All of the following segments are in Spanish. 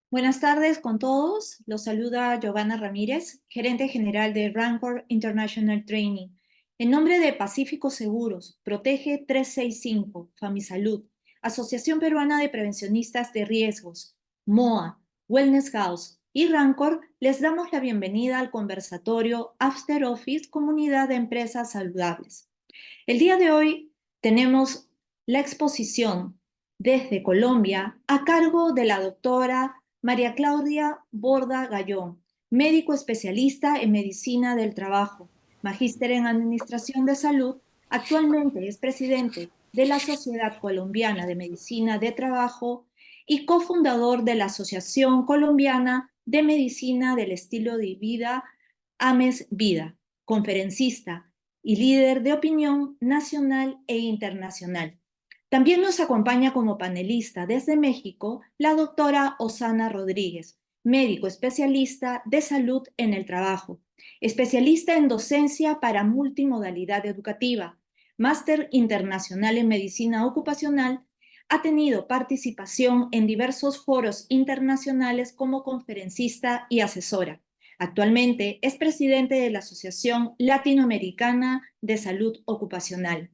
Buenas tardes con todos. Los saluda Giovanna Ramírez, gerente general de Rancor International Training. En nombre de Pacífico Seguros, Protege 365, Famisalud, Asociación Peruana de Prevencionistas de Riesgos, MOA, Wellness House y Rancor, les damos la bienvenida al conversatorio After Office Comunidad de Empresas Saludables. El día de hoy tenemos la exposición desde Colombia a cargo de la doctora María Claudia Borda Gallón, médico especialista en medicina del trabajo, magíster en administración de salud, actualmente es presidente de la Sociedad Colombiana de Medicina de Trabajo y cofundador de la Asociación Colombiana de Medicina del Estilo de Vida, AMES Vida, conferencista y líder de opinión nacional e internacional. También nos acompaña como panelista desde México la doctora Osana Rodríguez, médico especialista de salud en el trabajo, especialista en docencia para multimodalidad educativa, máster internacional en medicina ocupacional, ha tenido participación en diversos foros internacionales como conferencista y asesora. Actualmente es presidente de la Asociación Latinoamericana de Salud Ocupacional.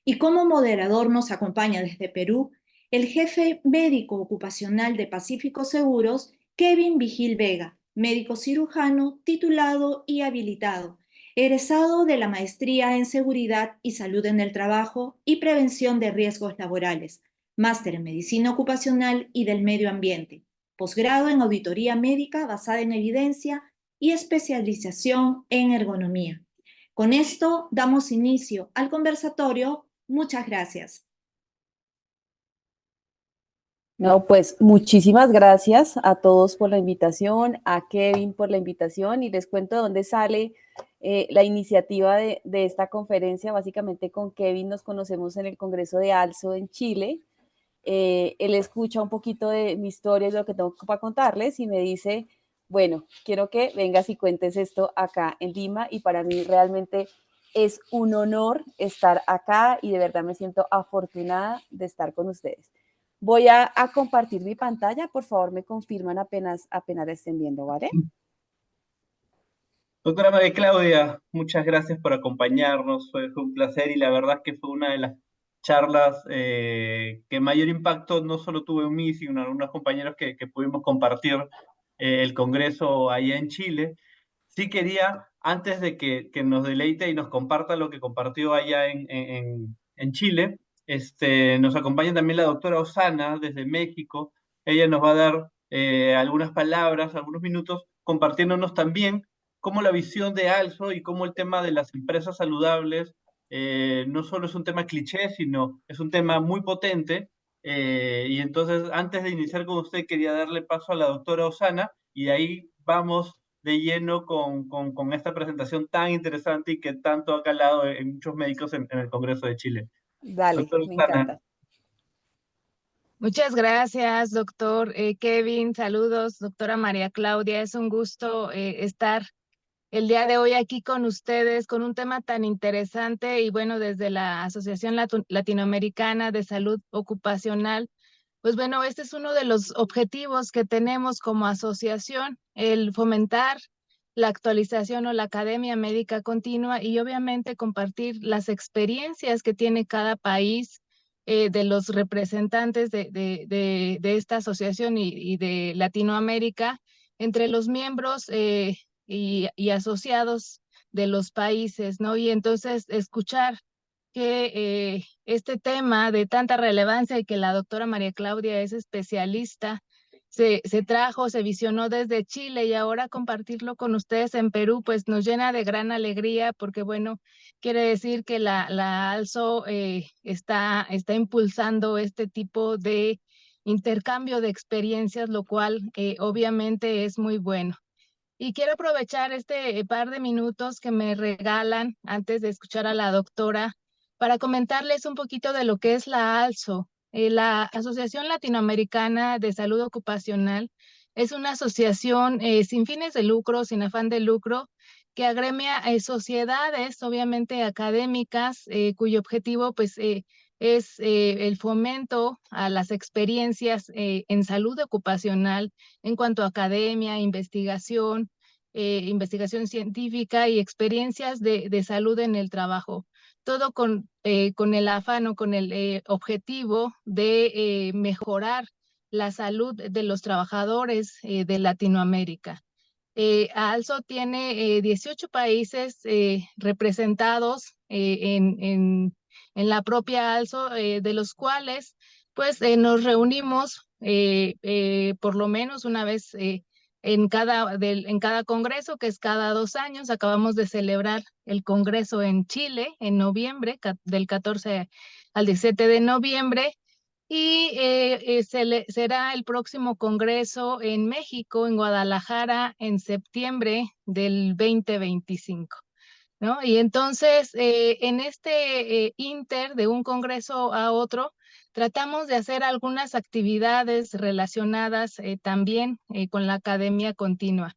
Y como moderador nos acompaña desde Perú el jefe médico ocupacional de Pacífico Seguros, Kevin Vigil Vega, médico cirujano titulado y habilitado, egresado de la Maestría en Seguridad y Salud en el Trabajo y Prevención de Riesgos Laborales, máster en Medicina Ocupacional y del Medio Ambiente, posgrado en Auditoría Médica basada en evidencia y especialización en ergonomía. Con esto damos inicio al conversatorio. Muchas gracias. No, pues muchísimas gracias a todos por la invitación, a Kevin por la invitación y les cuento de dónde sale la iniciativa de esta conferencia. Básicamente con Kevin nos conocemos en el Congreso de ALSO en Chile. Él escucha un poquito de mi historia y de lo que tengo para contarles y me dice, bueno, quiero que vengas y cuentes esto acá en Lima y para mí realmente es un honor estar acá y de verdad me siento afortunada de estar con ustedes. Voy a compartir mi pantalla, por favor me confirman apenas la estén viendo, ¿vale? Doctora María Claudia, muchas gracias por acompañarnos, fue un placer y la verdad es que fue una de las charlas que mayor impacto no solo tuve en mí, sino en algunos compañeros que pudimos compartir el Congreso allá en Chile. Sí quería, antes de que nos deleite y nos comparta lo que compartió allá en Chile, nos acompaña también la doctora Osana desde México. Ella nos va a dar algunas palabras, algunos minutos, compartiéndonos también cómo la visión de ALSO y cómo el tema de las empresas saludables no solo es un tema cliché, sino es un tema muy potente. Y entonces, antes de iniciar con usted, quería darle paso a la doctora Osana y de ahí vamos de lleno con esta presentación tan interesante y que tanto ha calado en muchos médicos en el Congreso de Chile. Dale, Doctora me Osana. encanta. Muchas gracias, doctor Kevin. Saludos, doctora María Claudia. Es un gusto estar el día de hoy aquí con ustedes con un tema tan interesante y bueno, desde la Asociación Latinoamericana de Salud Ocupacional, pues bueno, este es uno de los objetivos que tenemos como asociación, el fomentar la actualización o la academia médica continua y obviamente compartir las experiencias que tiene cada país de los representantes de esta asociación y de Latinoamérica entre los miembros y asociados de los países, ¿no? Y entonces escuchar que este tema de tanta relevancia y que la doctora María Claudia es especialista, se trajo, se visionó desde Chile y ahora compartirlo con ustedes en Perú, pues nos llena de gran alegría porque, bueno, quiere decir que la ALSO está impulsando este tipo de intercambio de experiencias, lo cual obviamente es muy bueno. Y quiero aprovechar este par de minutos que me regalan antes de escuchar a la doctora para comentarles un poquito de lo que es la ALSO. La Asociación Latinoamericana de Salud Ocupacional es una asociación sin fines de lucro, sin afán de lucro, que agremia sociedades, obviamente académicas, cuyo objetivo pues, es el fomento a las experiencias en salud ocupacional en cuanto a academia, investigación, investigación científica y experiencias de salud en el trabajo. Todo con el afán o con el objetivo de mejorar la salud de los trabajadores de Latinoamérica. ALSO tiene 18 países representados en la propia ALSO, de los cuales pues nos reunimos por lo menos una vez en cada congreso, que es cada 2 años. Acabamos de celebrar el congreso en Chile en noviembre, del 14 al 17 de noviembre. Y será el próximo congreso en México, en Guadalajara, en septiembre del 2025, ¿no? Y entonces, en este inter de un congreso a otro, tratamos de hacer algunas actividades relacionadas también con la academia continua.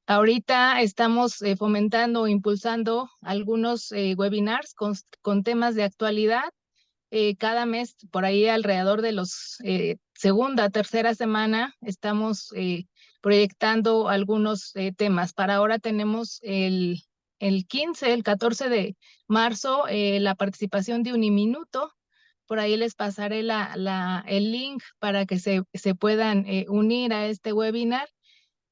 Ahorita estamos fomentando o impulsando algunos webinars con temas de actualidad. Cada mes, por ahí alrededor de los segunda, tercera semana, estamos proyectando algunos temas. Para ahora tenemos el 15, el 14 de marzo, la participación de Uniminuto. Por ahí les pasaré el link para que se puedan unir a este webinar.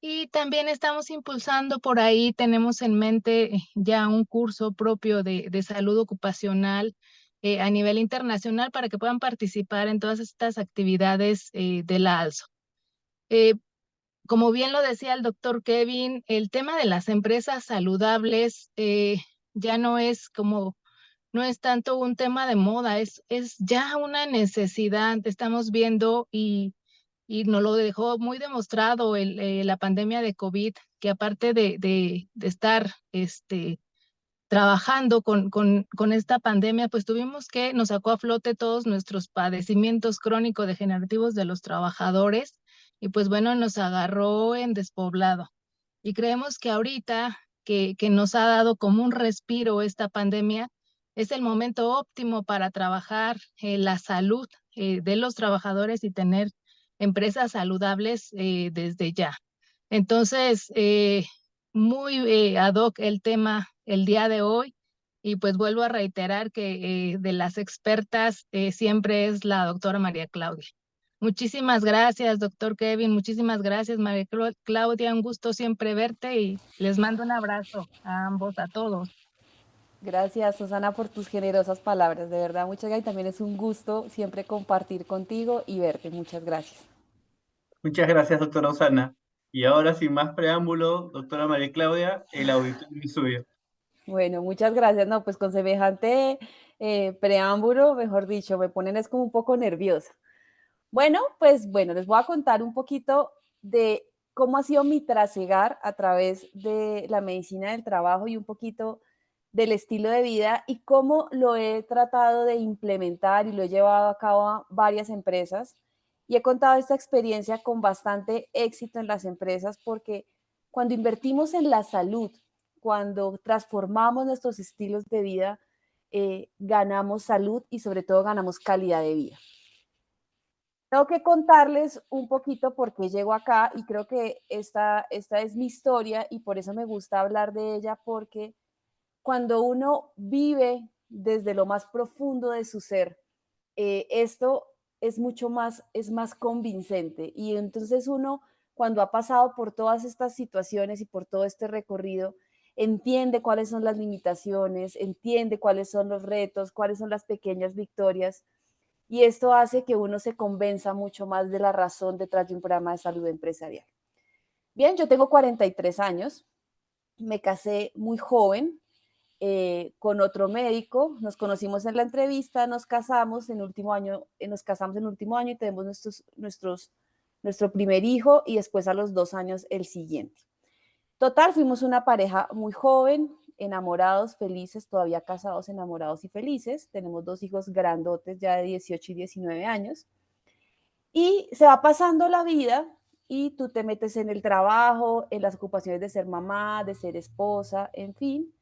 Y también estamos impulsando por ahí, tenemos en mente ya un curso propio de salud ocupacional a nivel internacional para que puedan participar en todas estas actividades de la ALSO. Como bien lo decía el doctor Kevin, el tema de las empresas saludables ya no es tanto un tema de moda, es ya una necesidad. Estamos viendo y nos lo dejó muy demostrado la pandemia de COVID, que aparte de estar trabajando con esta pandemia, pues nos sacó a flote todos nuestros padecimientos crónico-degenerativos de los trabajadores y pues bueno, nos agarró en despoblado. Y creemos que ahorita que nos ha dado como un respiro esta pandemia, es el momento óptimo para trabajar la salud de los trabajadores y tener empresas saludables desde ya. Entonces, muy ad hoc el tema el día de hoy, y pues vuelvo a reiterar que de las expertas siempre es la doctora María Claudia. Muchísimas gracias, doctor Kevin, muchísimas gracias, María Claudia, un gusto siempre verte y les mando un abrazo a ambos, a todos. Gracias, Susana, por tus generosas palabras. De verdad, muchas gracias. También es un gusto siempre compartir contigo y verte. Muchas gracias. Muchas gracias, doctora Osana. Y ahora, sin más preámbulo, doctora María Claudia, el auditorio es suyo. Bueno, muchas gracias. No, pues con semejante preámbulo, mejor dicho, me ponen es como un poco nerviosa. Bueno, pues bueno, les voy a contar un poquito de cómo ha sido mi trasegar a través de la medicina del trabajo y un poquito del estilo de vida y cómo lo he tratado de implementar y lo he llevado a cabo a varias empresas. Y he contado esta experiencia con bastante éxito en las empresas porque cuando invertimos en la salud, cuando transformamos nuestros estilos de vida, ganamos salud y sobre todo ganamos calidad de vida. Tengo que contarles un poquito por qué llego acá y creo que esta es mi historia y por eso me gusta hablar de ella, porque cuando uno vive desde lo más profundo de su ser, esto es más convincente. Y entonces uno, cuando ha pasado por todas estas situaciones y por todo este recorrido, entiende cuáles son las limitaciones, entiende cuáles son los retos, cuáles son las pequeñas victorias. Y esto hace que uno se convenza mucho más de la razón detrás de un programa de salud empresarial. Bien, yo tengo 43 años, me casé muy joven con otro médico, nos conocimos en la entrevista, nos casamos en último año y tenemos nuestro primer hijo y después a los 2 años el siguiente. Total, fuimos una pareja muy joven, enamorados, felices, todavía casados, enamorados y felices. Tenemos 2 hijos grandotes ya de 18 y 19 años. Y se va pasando la vida y tú te metes en el trabajo, en las ocupaciones de ser mamá, de ser esposa, en fin.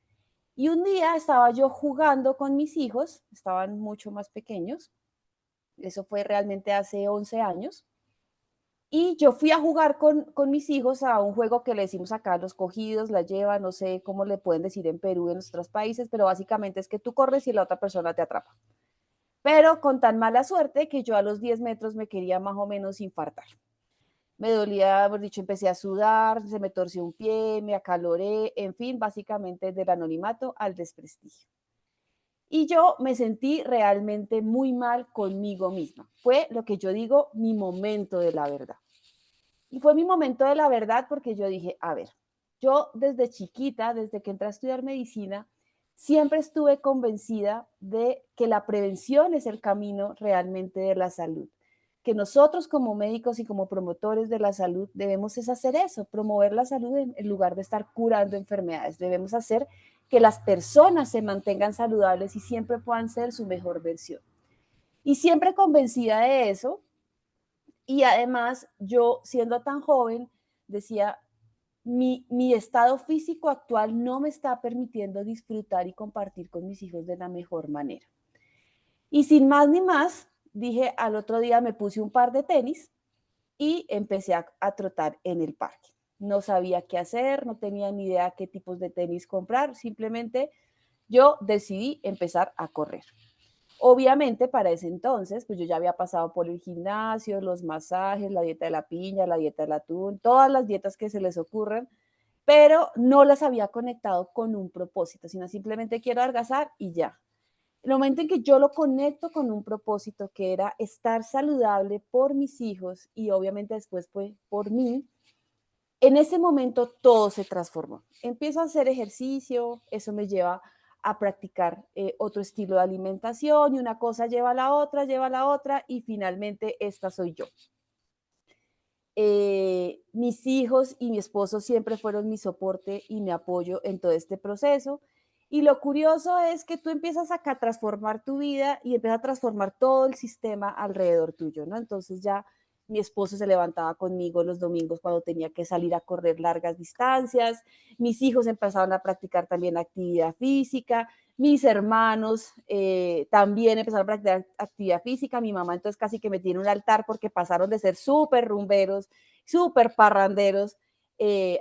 Y un día estaba yo jugando con mis hijos, estaban mucho más pequeños, eso fue realmente hace 11 años, y yo fui a jugar con mis hijos a un juego que le decimos acá, los cogidos, la lleva, no sé cómo le pueden decir en Perú, en otros países, pero básicamente es que tú corres y la otra persona te atrapa. Pero con tan mala suerte que yo a los 10 metros me quería más o menos infartar. Me dolía, por dicho, empecé a sudar, se me torció un pie, me acaloré, en fin, básicamente del anonimato al desprestigio. Y yo me sentí realmente muy mal conmigo misma. Fue lo que yo digo, mi momento de la verdad. Y fue mi momento de la verdad porque yo dije, a ver, yo desde chiquita, desde que entré a estudiar medicina, siempre estuve convencida de que la prevención es el camino realmente de la salud. Que nosotros como médicos y como promotores de la salud debemos es hacer eso, promover la salud en lugar de estar curando enfermedades. Debemos hacer que las personas se mantengan saludables y siempre puedan ser su mejor versión. Y siempre convencida de eso, y además yo siendo tan joven decía, mi estado físico actual no me está permitiendo disfrutar y compartir con mis hijos de la mejor manera. Y sin más ni más, dije, al otro día me puse un par de tenis y empecé a trotar en el parque. No sabía qué hacer, no tenía ni idea qué tipos de tenis comprar, simplemente yo decidí empezar a correr. Obviamente para ese entonces, pues yo ya había pasado por el gimnasio, los masajes, la dieta de la piña, la dieta del atún, todas las dietas que se les ocurran, pero no las había conectado con un propósito, sino simplemente quiero adelgazar y ya. El momento en que yo lo conecto con un propósito que era estar saludable por mis hijos y obviamente después fue por mí, en ese momento todo se transformó. Empiezo a hacer ejercicio, eso me lleva a practicar otro estilo de alimentación y una cosa lleva a la otra y finalmente esta soy yo. Mis hijos y mi esposo siempre fueron mi soporte y mi apoyo en todo este proceso. Y lo curioso es que tú empiezas a transformar tu vida y empiezas a transformar todo el sistema alrededor tuyo, ¿no? Entonces ya mi esposo se levantaba conmigo los domingos cuando tenía que salir a correr largas distancias, mis hijos empezaron a practicar también actividad física, mis hermanos también empezaron a practicar actividad física, mi mamá entonces casi que me tiene un altar porque pasaron de ser súper rumberos, súper parranderos,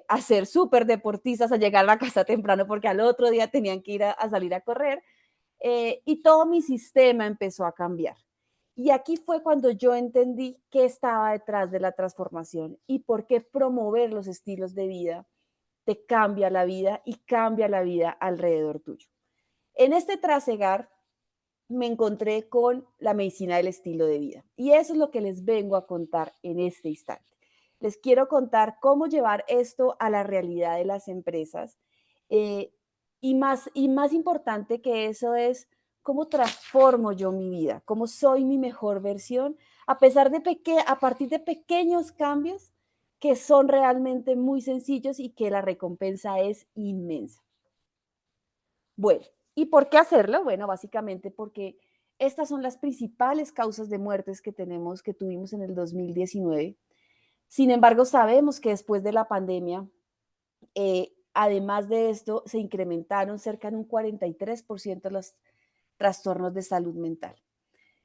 a ser súper deportistas, a llegar a la casa temprano porque al otro día tenían que ir a salir a correr, y todo mi sistema empezó a cambiar. Y aquí fue cuando yo entendí qué estaba detrás de la transformación y por qué promover los estilos de vida te cambia la vida y cambia la vida alrededor tuyo. En este trasegar me encontré con la medicina del estilo de vida y eso es lo que les vengo a contar en este instante. Les quiero contar cómo llevar esto a la realidad de las empresas y más importante que eso es cómo transformo yo mi vida, cómo soy mi mejor versión a partir de pequeños cambios que son realmente muy sencillos y que la recompensa es inmensa. Bueno, ¿y por qué hacerlo? Bueno, básicamente porque estas son las principales causas de muertes que tuvimos en el 2019. Sin embargo, sabemos que después de la pandemia, además de esto, se incrementaron cerca de un 43% los trastornos de salud mental.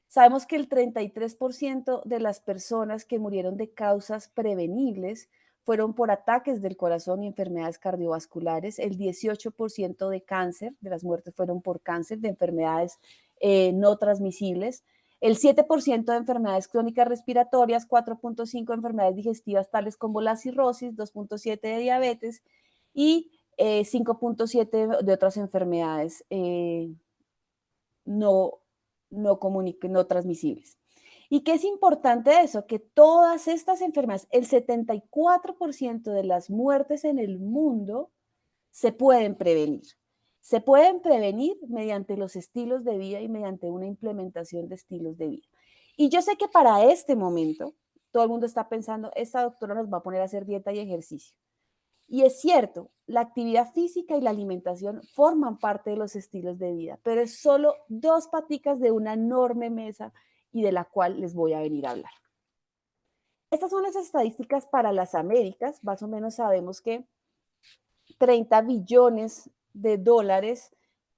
Sabemos que el 33% de las personas que murieron de causas prevenibles fueron por ataques del corazón y enfermedades cardiovasculares. El 18% de cáncer, de las muertes fueron por cáncer, de enfermedades no transmisibles. El 7% de enfermedades crónicas respiratorias, 4.5% de enfermedades digestivas tales como la cirrosis, 2.7% de diabetes y 5.7% de otras enfermedades no transmisibles. ¿Y qué es importante de eso? Que todas estas enfermedades, el 74% de las muertes en el mundo se pueden prevenir. Se pueden prevenir mediante los estilos de vida y mediante una implementación de estilos de vida. Y yo sé que para este momento todo el mundo está pensando, esta doctora nos va a poner a hacer dieta y ejercicio. Y es cierto, la actividad física y la alimentación forman parte de los estilos de vida, pero es solo dos paticas de una enorme mesa y de la cual les voy a venir a hablar. Estas son las estadísticas para las Américas. Más o menos sabemos que 30 billones de dólares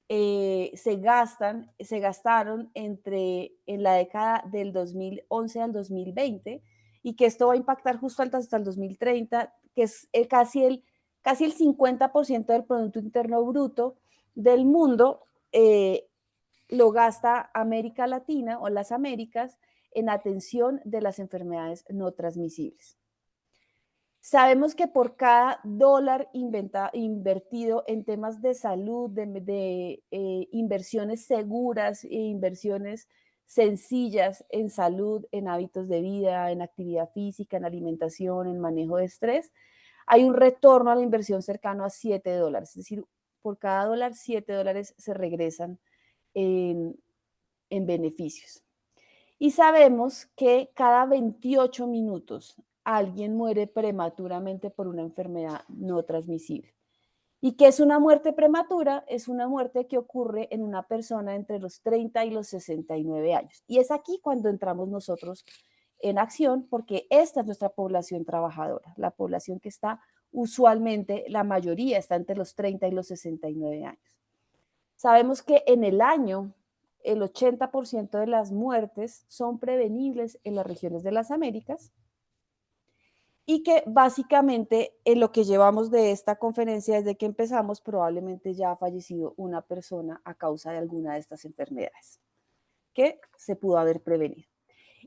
se gastaron en la década del 2011 al 2020 y que esto va a impactar justo hasta el 2030, que es casi el 50% del Producto Interno Bruto del mundo lo gasta América Latina o las Américas en atención de las enfermedades no transmisibles. Sabemos que por cada dólar invertido en temas de salud, de inversiones seguras e inversiones sencillas en salud, en hábitos de vida, en actividad física, en alimentación, en manejo de estrés, hay un retorno a la inversión cercano a $7. Es decir, por cada dólar, $7 se regresan en beneficios. Y sabemos que cada 28 minutos alguien muere prematuramente por una enfermedad no transmisible. ¿Y qué es una muerte prematura? Es una muerte que ocurre en una persona entre los 30 y los 69 años. Y es aquí cuando entramos nosotros en acción, porque esta es nuestra población trabajadora, la población que está usualmente, la mayoría está entre los 30 y los 69 años. Sabemos que en el año el 80% de las muertes son prevenibles en las regiones de las Américas y que básicamente en lo que llevamos de esta conferencia desde que empezamos probablemente ya ha fallecido una persona a causa de alguna de estas enfermedades que se pudo haber prevenido.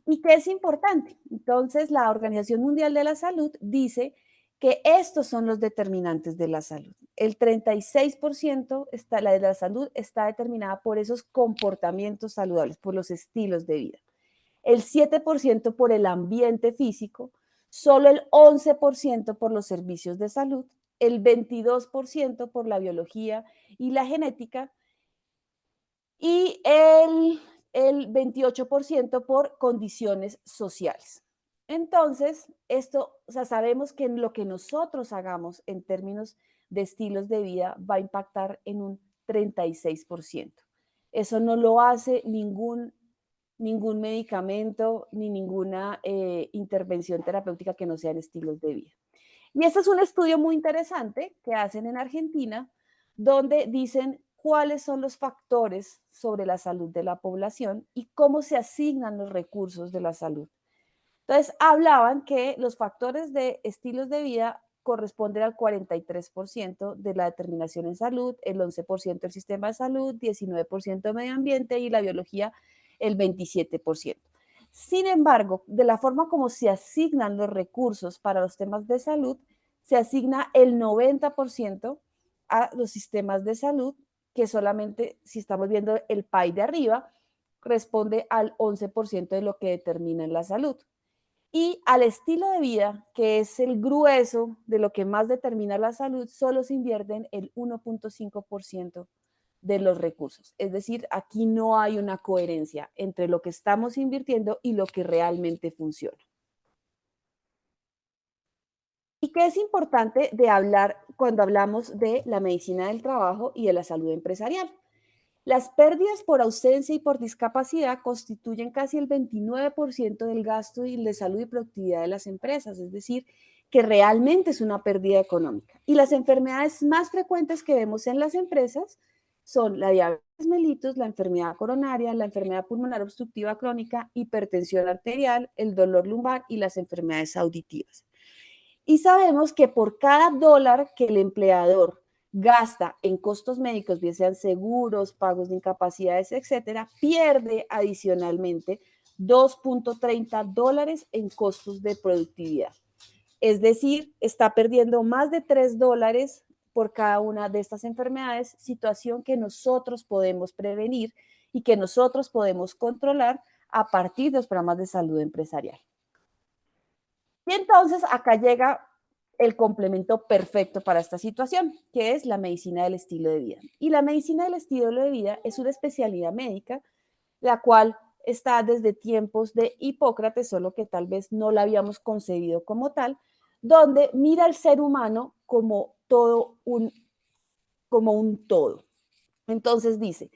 ¿Y qué es importante? Entonces, la Organización Mundial de la Salud dice que estos son los determinantes de la salud. El 36% de la salud está determinada por esos comportamientos saludables, por los estilos de vida. El 7% por el ambiente físico, solo el 11% por los servicios de salud, el 22% por la biología y la genética y el 28% por condiciones sociales. Entonces, sabemos que en lo que nosotros hagamos en términos de estilos de vida va a impactar en un 36%. Eso no lo hace ningún medicamento ni ninguna intervención terapéutica que no sea en estilos de vida. Y este es un estudio muy interesante que hacen en Argentina, donde dicen cuáles son los factores sobre la salud de la población y cómo se asignan los recursos de la salud. Entonces, hablaban que los factores de estilos de vida corresponden al 43% de la determinación en salud, el 11% del sistema de salud, 19% medio ambiente y la biología el 27%. Sin embargo, de la forma como se asignan los recursos para los temas de salud, se asigna el 90% a los sistemas de salud, que solamente, si estamos viendo el pie de arriba, corresponde al 11% de lo que determina la salud. Y al estilo de vida, que es el grueso de lo que más determina la salud, solo se invierten el 1.5% de los recursos. Es decir, aquí no hay una coherencia entre lo que estamos invirtiendo y lo que realmente funciona. ¿Y qué es importante de hablar cuando hablamos de la medicina del trabajo y de la salud empresarial? Las pérdidas por ausencia y por discapacidad constituyen casi el 29% del gasto de salud y productividad de las empresas, es decir, que realmente es una pérdida económica. Y las enfermedades más frecuentes que vemos en las empresas son la diabetes mellitus, la enfermedad coronaria, la enfermedad pulmonar obstructiva crónica, hipertensión arterial, el dolor lumbar y las enfermedades auditivas. Y sabemos que por cada dólar que el empleador gasta en costos médicos, bien sean seguros, pagos de incapacidades, etcétera, pierde adicionalmente $2.30 en costos de productividad. Es decir, está perdiendo más de $3 por cada una de estas enfermedades, situación que nosotros podemos prevenir y que nosotros podemos controlar a partir de los programas de salud empresarial. Y entonces acá llega el complemento perfecto para esta situación, que es la medicina del estilo de vida. Y la medicina del estilo de vida es una especialidad médica, la cual está desde tiempos de Hipócrates, solo que tal vez no la habíamos concebido como tal, donde mira al ser humano como un todo. Entonces dice,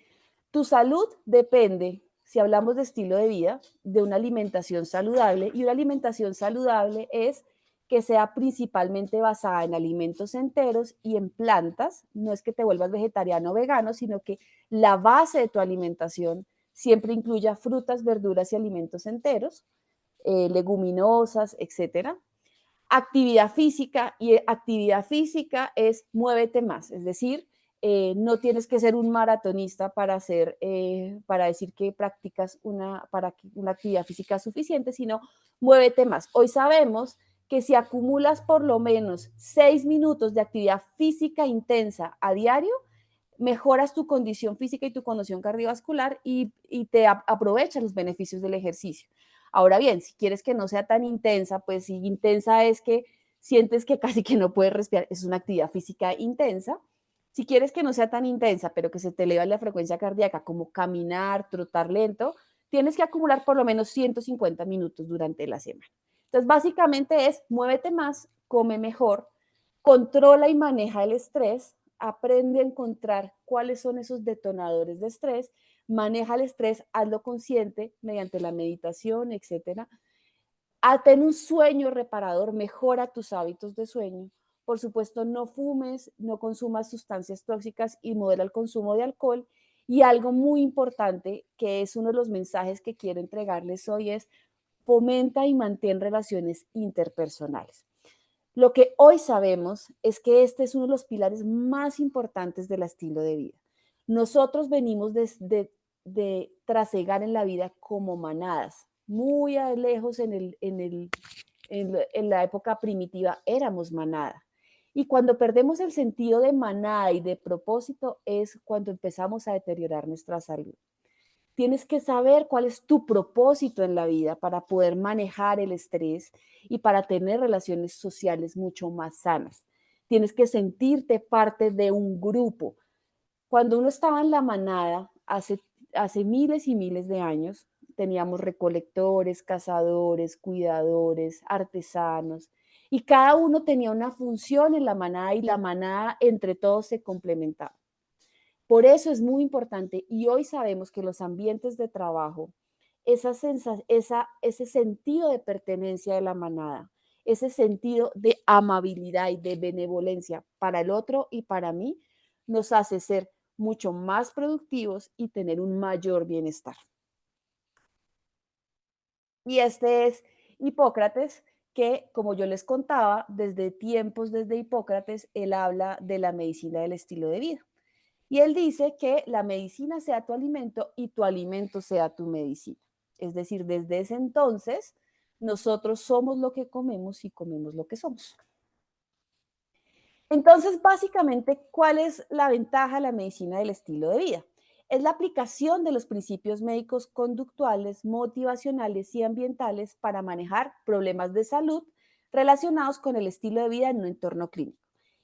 tu salud depende, si hablamos de estilo de vida, de una alimentación saludable, y una alimentación saludable es que sea principalmente basada en alimentos enteros y en plantas. No es que te vuelvas vegetariano o vegano, sino que la base de tu alimentación siempre incluya frutas, verduras y alimentos enteros, leguminosas, etcétera. Actividad física, y actividad física es muévete más, es decir, no tienes que ser un maratonista para decir que practicas una actividad física suficiente, sino muévete más. Hoy sabemos que si acumulas por lo menos 6 minutos de actividad física intensa a diario, mejoras tu condición física y tu condición cardiovascular y te aprovechas los beneficios del ejercicio. Ahora bien, si quieres que no sea tan intensa, pues si intensa es que sientes que casi que no puedes respirar, es una actividad física intensa. Si quieres que no sea tan intensa, pero que se te eleva la frecuencia cardíaca, como caminar, trotar lento, tienes que acumular por lo menos 150 minutos durante la semana. Entonces, básicamente es muévete más, come mejor, controla y maneja el estrés, aprende a encontrar cuáles son esos detonadores de estrés, maneja el estrés, hazlo consciente mediante la meditación, etcétera. Ten un sueño reparador, mejora tus hábitos de sueño. Por supuesto, no fumes, no consumas sustancias tóxicas y modera el consumo de alcohol. Y algo muy importante, que es uno de los mensajes que quiero entregarles hoy, es fomenta y mantén relaciones interpersonales. Lo que hoy sabemos es que este es uno de los pilares más importantes del estilo de vida. Nosotros venimos de trasegar en la vida como manadas, muy lejos en la época primitiva éramos manada. Y cuando perdemos el sentido de manada y de propósito es cuando empezamos a deteriorar nuestra salud. Tienes que saber cuál es tu propósito en la vida para poder manejar el estrés y para tener relaciones sociales mucho más sanas. Tienes que sentirte parte de un grupo. Cuando uno estaba en la manada, hace miles y miles de años, teníamos recolectores, cazadores, cuidadores, artesanos, y cada uno tenía una función en la manada y la manada entre todos se complementaba. Por eso es muy importante y hoy sabemos que los ambientes de trabajo, ese sentido de pertenencia de la manada, ese sentido de amabilidad y de benevolencia para el otro y para mí, nos hace ser mucho más productivos y tener un mayor bienestar. Y este es Hipócrates, que como yo les contaba, desde Hipócrates, él habla de la medicina del estilo de vida. Y él dice que la medicina sea tu alimento y tu alimento sea tu medicina. Es decir, desde ese entonces, nosotros somos lo que comemos y comemos lo que somos. Entonces, básicamente, ¿cuál es la ventaja de la medicina del estilo de vida? Es la aplicación de los principios médicos conductuales, motivacionales y ambientales para manejar problemas de salud relacionados con el estilo de vida en un entorno clínico.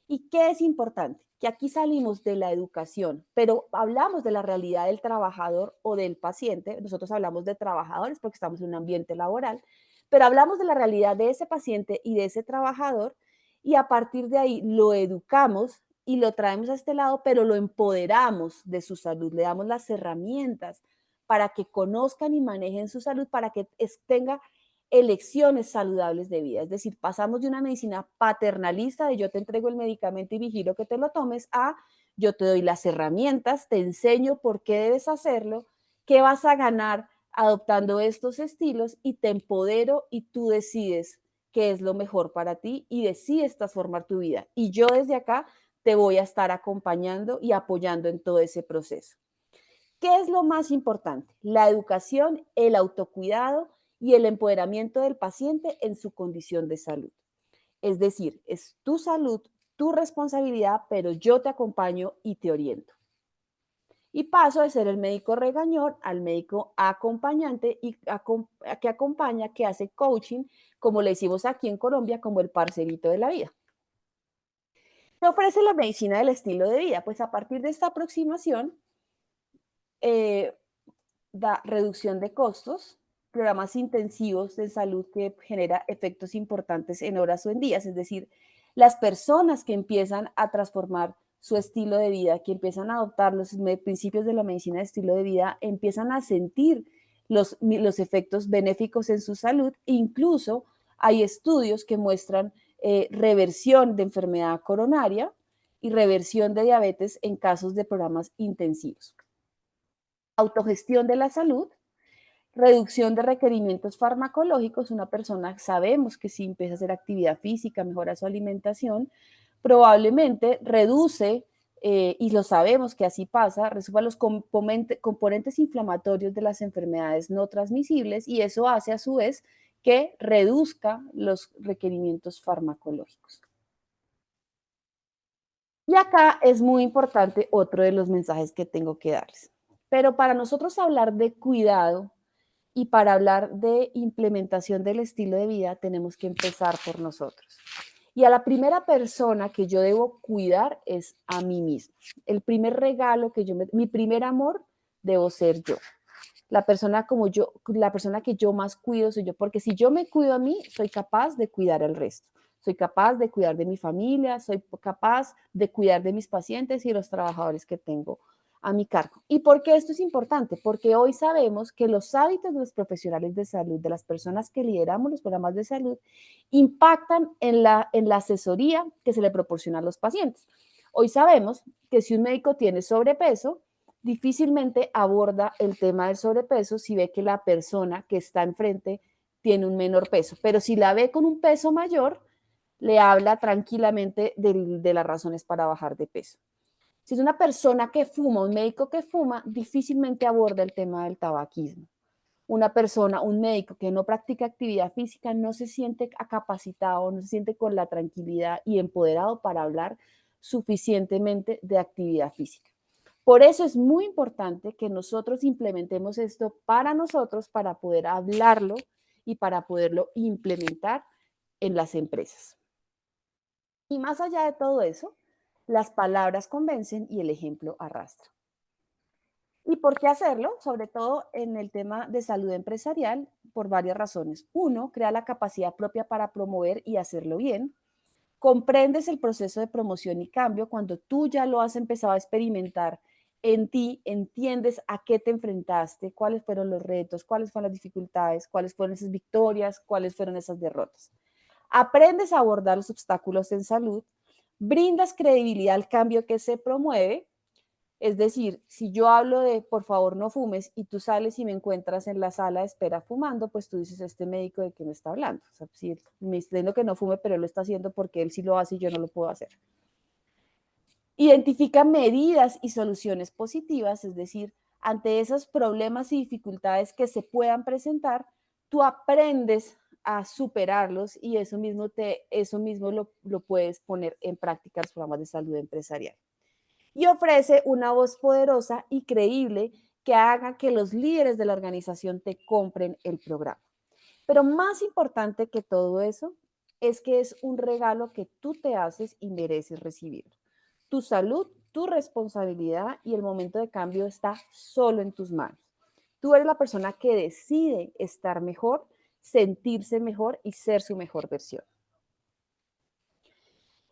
¿Y qué es importante? Que aquí salimos de la educación, pero hablamos de la realidad del trabajador o del paciente. Nosotros hablamos de trabajadores porque estamos en un ambiente laboral, pero hablamos de la realidad de ese paciente y de ese trabajador y a partir de ahí lo educamos y lo traemos a este lado, pero lo empoderamos de su salud, le damos las herramientas para que conozcan y manejen su salud, para que tenga elecciones saludables de vida. Es decir, pasamos de una medicina paternalista de yo te entrego el medicamento y vigilo que te lo tomes a yo te doy las herramientas, te enseño por qué debes hacerlo, qué vas a ganar adoptando estos estilos y te empodero y tú decides qué es lo mejor para ti y decides transformar tu vida. Y yo desde acá te voy a estar acompañando y apoyando en todo ese proceso. ¿Qué es lo más importante? La educación, el autocuidado y el empoderamiento del paciente en su condición de salud. Es decir, es tu salud, tu responsabilidad, pero yo te acompaño y te oriento. Y paso de ser el médico regañón al médico acompañante y que acompaña, que hace coaching, como le decimos aquí en Colombia, como el parcerito de la vida. ¿Qué ofrece la medicina del estilo de vida? Pues a partir de esta aproximación, da reducción de costos, programas intensivos de salud que genera efectos importantes en horas o en días, es decir, las personas que empiezan a transformar su estilo de vida, que empiezan a adoptar los principios de la medicina de estilo de vida, empiezan a sentir los efectos benéficos en su salud e incluso hay estudios que muestran reversión de enfermedad coronaria y reversión de diabetes en casos de programas intensivos. Autogestión de la salud, reducción de requerimientos farmacológicos. Una persona, sabemos que si empieza a hacer actividad física, mejora su alimentación, probablemente reduce, y lo sabemos que así pasa, resuelve los componentes inflamatorios de las enfermedades no transmisibles, y eso hace a su vez que reduzca los requerimientos farmacológicos. Y acá es muy importante otro de los mensajes que tengo que darles. Pero para nosotros hablar de cuidado y para hablar de implementación del estilo de vida, tenemos que empezar por nosotros. Y a la primera persona que yo debo cuidar es a mí mismo. El primer regalo que mi primer amor debo ser yo. La persona que yo más cuido soy yo, porque si yo me cuido a mí, soy capaz de cuidar al resto. Soy capaz de cuidar de mi familia, soy capaz de cuidar de mis pacientes y los trabajadores que tengo a mi cargo. ¿Y por qué esto es importante? Porque hoy sabemos que los hábitos de los profesionales de salud, de las personas que lideramos los programas de salud, impactan en la asesoría que se le proporciona a los pacientes. Hoy sabemos que si un médico tiene sobrepeso, difícilmente aborda el tema del sobrepeso si ve que la persona que está enfrente tiene un menor peso, pero si la ve con un peso mayor, le habla tranquilamente de las razones para bajar de peso. Si es una persona que fuma, un médico que fuma, difícilmente aborda el tema del tabaquismo. Un médico que no practica actividad física no se siente capacitado, no se siente con la tranquilidad y empoderado para hablar suficientemente de actividad física. Por eso es muy importante que nosotros implementemos esto para nosotros, para poder hablarlo y para poderlo implementar en las empresas. Y más allá de todo eso, las palabras convencen y el ejemplo arrastra. ¿Y por qué hacerlo? Sobre todo en el tema de salud empresarial, por varias razones. Uno, crea la capacidad propia para promover y hacerlo bien. Comprendes el proceso de promoción y cambio cuando tú ya lo has empezado a experimentar en ti, entiendes a qué te enfrentaste, cuáles fueron los retos, cuáles fueron las dificultades, cuáles fueron esas victorias, cuáles fueron esas derrotas. Aprendes a abordar los obstáculos en salud, brindas credibilidad al cambio que se promueve. Es decir, si yo hablo de por favor no fumes y tú sales y me encuentras en la sala de espera fumando, pues tú dices, este médico de qué me está hablando. O sea, si me está diciendo que no fume, pero él lo está haciendo porque él sí lo hace y yo no lo puedo hacer. Identifica medidas y soluciones positivas, es decir, ante esos problemas y dificultades que se puedan presentar, tú aprendes a superarlos y eso mismo lo puedes poner en práctica en los programas de salud empresarial. Y ofrece una voz poderosa y creíble que haga que los líderes de la organización te compren el programa. Pero más importante que todo eso es que es un regalo que tú te haces y mereces recibirlo. Tu salud, tu responsabilidad y el momento de cambio está solo en tus manos. Tú eres la persona que decide estar mejor, sentirse mejor y ser su mejor versión.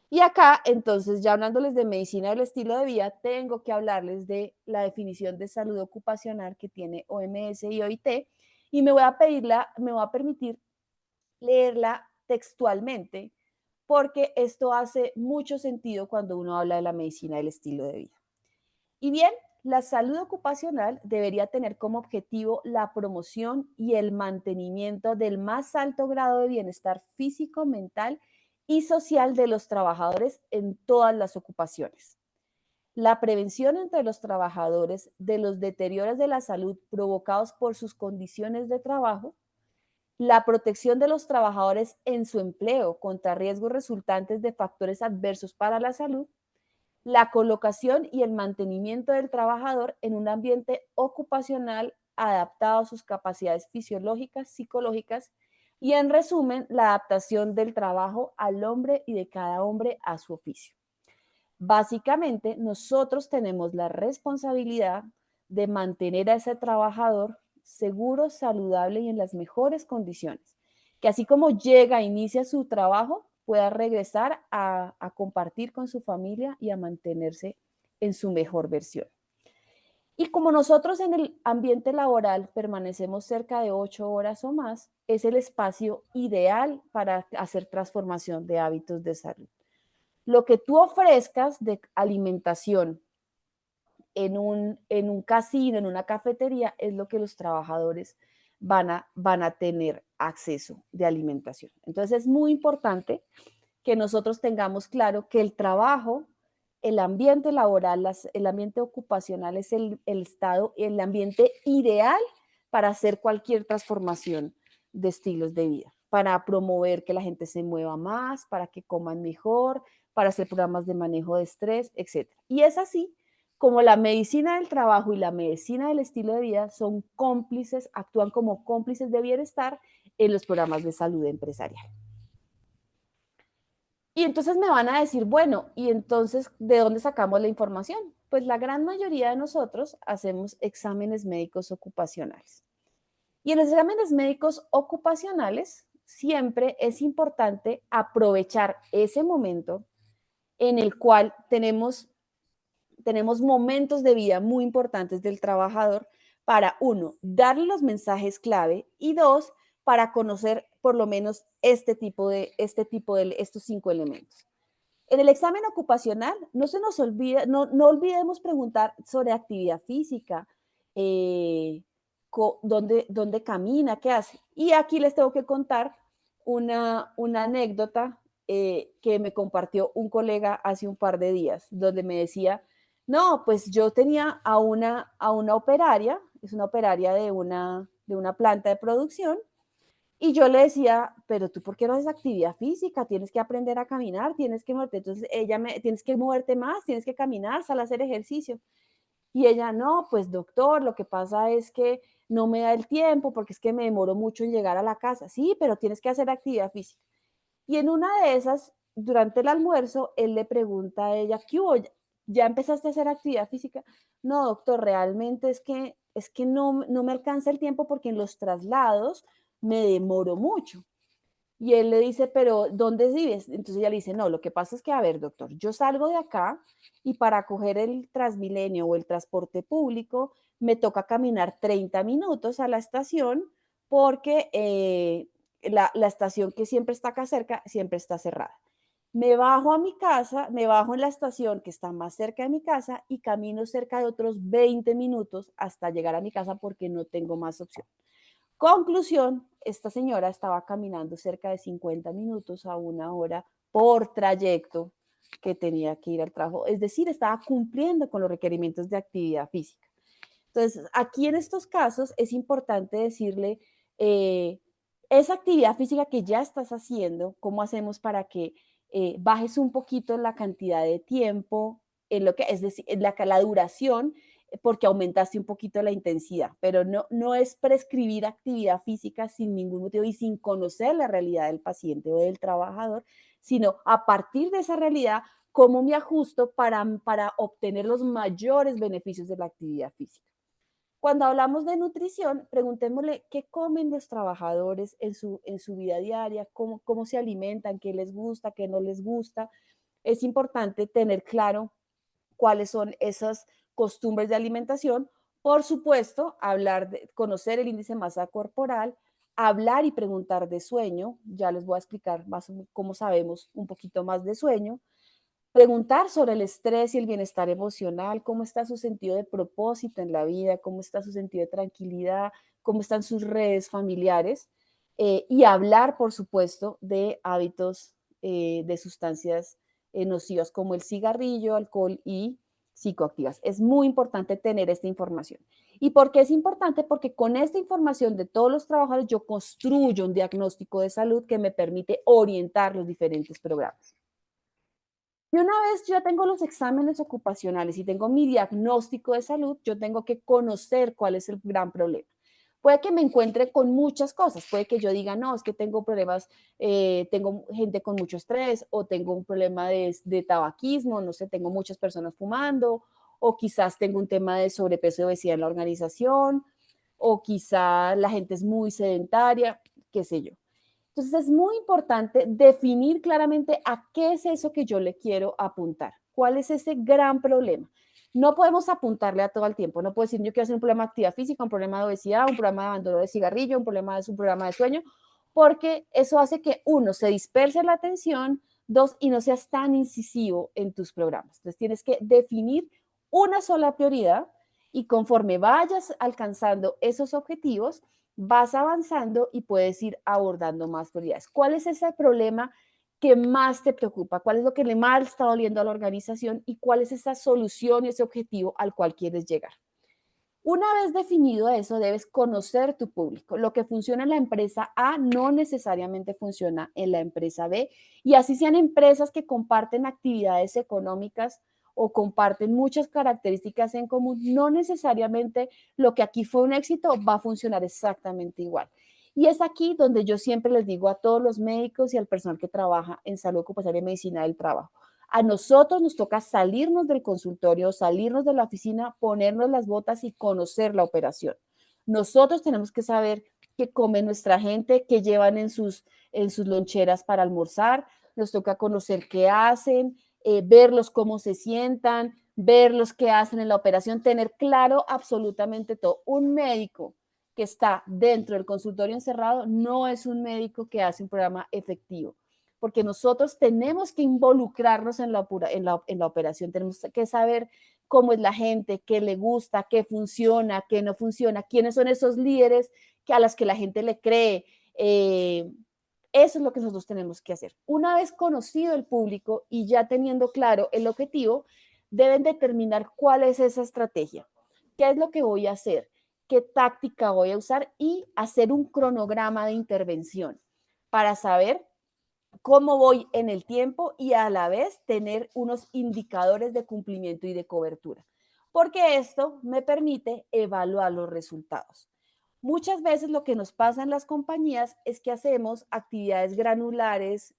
Y acá, entonces, ya hablándoles de medicina del estilo de vida, tengo que hablarles de la definición de salud ocupacional que tiene OMS y OIT, y me voy a permitir leerla textualmente, porque esto hace mucho sentido cuando uno habla de la medicina del estilo de vida. Y bien, la salud ocupacional debería tener como objetivo la promoción y el mantenimiento del más alto grado de bienestar físico, mental y social de los trabajadores en todas las ocupaciones. La prevención entre los trabajadores de los deterioros de la salud provocados por sus condiciones de trabajo, la protección de los trabajadores en su empleo contra riesgos resultantes de factores adversos para la salud, la colocación y el mantenimiento del trabajador en un ambiente ocupacional adaptado a sus capacidades fisiológicas, psicológicas y, en resumen, la adaptación del trabajo al hombre y de cada hombre a su oficio. Básicamente, nosotros tenemos la responsabilidad de mantener a ese trabajador seguro, saludable y en las mejores condiciones, que así como llega, inicia su trabajo, pueda regresar a compartir con su familia y a mantenerse en su mejor versión. Y como nosotros en el ambiente laboral permanecemos cerca de 8 horas o más, es el espacio ideal para hacer transformación de hábitos de salud. Lo que tú ofrezcas de alimentación en un casino, en una cafetería, es lo que los trabajadores van a tener acceso de alimentación. Entonces es muy importante que nosotros tengamos claro que el trabajo, el ambiente laboral, el ambiente ocupacional es el ambiente ideal para hacer cualquier transformación de estilos de vida, para promover que la gente se mueva más, para que coman mejor, para hacer programas de manejo de estrés, etc. Y es así como la medicina del trabajo y la medicina del estilo de vida son cómplices, actúan como cómplices de bienestar en los programas de salud empresarial. Y entonces me van a decir, bueno, ¿y entonces de dónde sacamos la información? Pues la gran mayoría de nosotros hacemos exámenes médicos ocupacionales. Y en los exámenes médicos ocupacionales siempre es importante aprovechar ese momento en el cual tenemos momentos de vida muy importantes del trabajador para, uno, darle los mensajes clave y dos, para conocer por lo menos estos 5 elementos. En el examen ocupacional no se nos olvida, no olvidemos preguntar sobre actividad física, dónde camina, qué hace. Y aquí les tengo que contar una anécdota que me compartió un colega hace un par de días, donde me decía, no, pues yo tenía a una operaria, es una operaria de una planta de producción, y yo le decía, pero tú, ¿por qué no haces actividad física? Tienes que aprender a caminar, tienes que moverte. Entonces tienes que moverte más, tienes que caminar, sal a hacer ejercicio. Y ella, no, pues doctor, lo que pasa es que no me da el tiempo porque es que me demoro mucho en llegar a la casa. Sí, pero tienes que hacer actividad física. Y en una de esas, durante el almuerzo, él le pregunta a ella, ¿qué hubo? ¿Ya empezaste a hacer actividad física? No, doctor, realmente es que no me alcanza el tiempo porque en los traslados me demoro mucho. Y él le dice, pero ¿dónde vives? Entonces ella le dice, no, lo que pasa es que, a ver, doctor, yo salgo de acá y para coger el Transmilenio o el transporte público me toca caminar 30 minutos a la estación porque la estación que siempre está acá cerca siempre está cerrada. Me bajo a mi casa, me bajo en la estación que está más cerca de mi casa y camino cerca de otros 20 minutos hasta llegar a mi casa porque no tengo más opción. Conclusión, esta señora estaba caminando cerca de 50 minutos a 1 hora por trayecto que tenía que ir al trabajo. Es decir, estaba cumpliendo con los requerimientos de actividad física. Entonces, aquí en estos casos es importante decirle, esa actividad física que ya estás haciendo, ¿cómo hacemos para que bajes un poquito la cantidad de tiempo, en lo que, es decir, en la duración, porque aumentaste un poquito la intensidad, pero no es prescribir actividad física sin ningún motivo y sin conocer la realidad del paciente o del trabajador, sino a partir de esa realidad, cómo me ajusto para obtener los mayores beneficios de la actividad física. Cuando hablamos de nutrición, preguntémosle qué comen los trabajadores en su vida diaria, cómo se alimentan, qué les gusta, qué no les gusta. Es importante tener claro cuáles son esas costumbres de alimentación. Por supuesto, conocer el índice de masa corporal, hablar y preguntar de sueño. Ya les voy a explicar más cómo sabemos un poquito más de sueño. Preguntar sobre el estrés y el bienestar emocional, cómo está su sentido de propósito en la vida, cómo está su sentido de tranquilidad, cómo están sus redes familiares, y hablar, por supuesto, de hábitos de sustancias nocivas como el cigarrillo, alcohol y psicoactivas. Es muy importante tener esta información. ¿Y por qué es importante? Porque con esta información de todos los trabajadores yo construyo un diagnóstico de salud que me permite orientar los diferentes programas. Y una vez yo tengo los exámenes ocupacionales y tengo mi diagnóstico de salud, yo tengo que conocer cuál es el gran problema. Puede que me encuentre con muchas cosas, puede que yo diga, no, es que tengo problemas, tengo gente con mucho estrés o tengo un problema de tabaquismo, no sé, tengo muchas personas fumando o quizás tengo un tema de sobrepeso y obesidad en la organización o quizás la gente es muy sedentaria, qué sé yo. Entonces es muy importante definir claramente a qué es eso que yo le quiero apuntar, cuál es ese gran problema. No podemos apuntarle a todo el tiempo, no puedo decir yo quiero hacer un programa de actividad física, un programa de obesidad, un programa de abandono de cigarrillo, un programa de sueño, porque eso hace que uno, se disperse la atención, dos, y no seas tan incisivo en tus programas. Entonces tienes que definir una sola prioridad y conforme vayas alcanzando esos objetivos, vas avanzando y puedes ir abordando más prioridades. ¿Cuál es ese problema que más te preocupa? ¿Cuál es lo que le más está doliendo a la organización? ¿Y cuál es esa solución y ese objetivo al cual quieres llegar? Una vez definido eso, debes conocer tu público. Lo que funciona en la empresa A no necesariamente funciona en la empresa B, y así sean empresas que comparten actividades económicas o comparten muchas características en común, no necesariamente lo que aquí fue un éxito va a funcionar exactamente igual. Y es aquí donde yo siempre les digo a todos los médicos y al personal que trabaja en salud ocupacional y medicina del trabajo: a nosotros nos toca salirnos del consultorio, salirnos de la oficina, ponernos las botas y conocer la operación. Nosotros tenemos que saber qué come nuestra gente, qué llevan en sus loncheras para almorzar. Nos toca conocer qué hacen, verlos cómo se sientan, verlos qué hacen en la operación, tener claro absolutamente todo. Un médico que está dentro del consultorio encerrado no es un médico que hace un programa efectivo, porque nosotros tenemos que involucrarnos en la operación, tenemos que saber cómo es la gente, qué le gusta, qué funciona, qué no funciona, quiénes son esos líderes a los que la gente le cree. Eso es lo que nosotros tenemos que hacer. Una vez conocido el público y ya teniendo claro el objetivo, deben determinar cuál es esa estrategia, qué es lo que voy a hacer, qué táctica voy a usar y hacer un cronograma de intervención para saber cómo voy en el tiempo y a la vez tener unos indicadores de cumplimiento y de cobertura, porque esto me permite evaluar los resultados. Muchas veces lo que nos pasa en las compañías es que hacemos actividades granulares,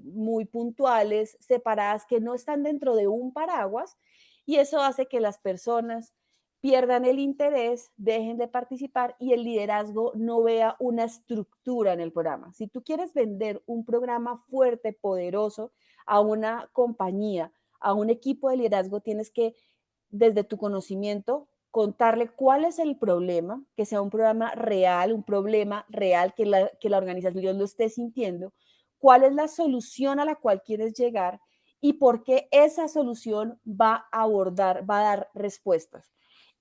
muy puntuales, separadas, que no están dentro de un paraguas, y eso hace que las personas pierdan el interés, dejen de participar y el liderazgo no vea una estructura en el programa. Si tú quieres vender un programa fuerte, poderoso a una compañía, a un equipo de liderazgo, tienes que, desde tu conocimiento, contarle cuál es el problema, que sea un programa real, un problema real que la organización lo esté sintiendo, cuál es la solución a la cual quieres llegar y por qué esa solución va a abordar, va a dar respuestas.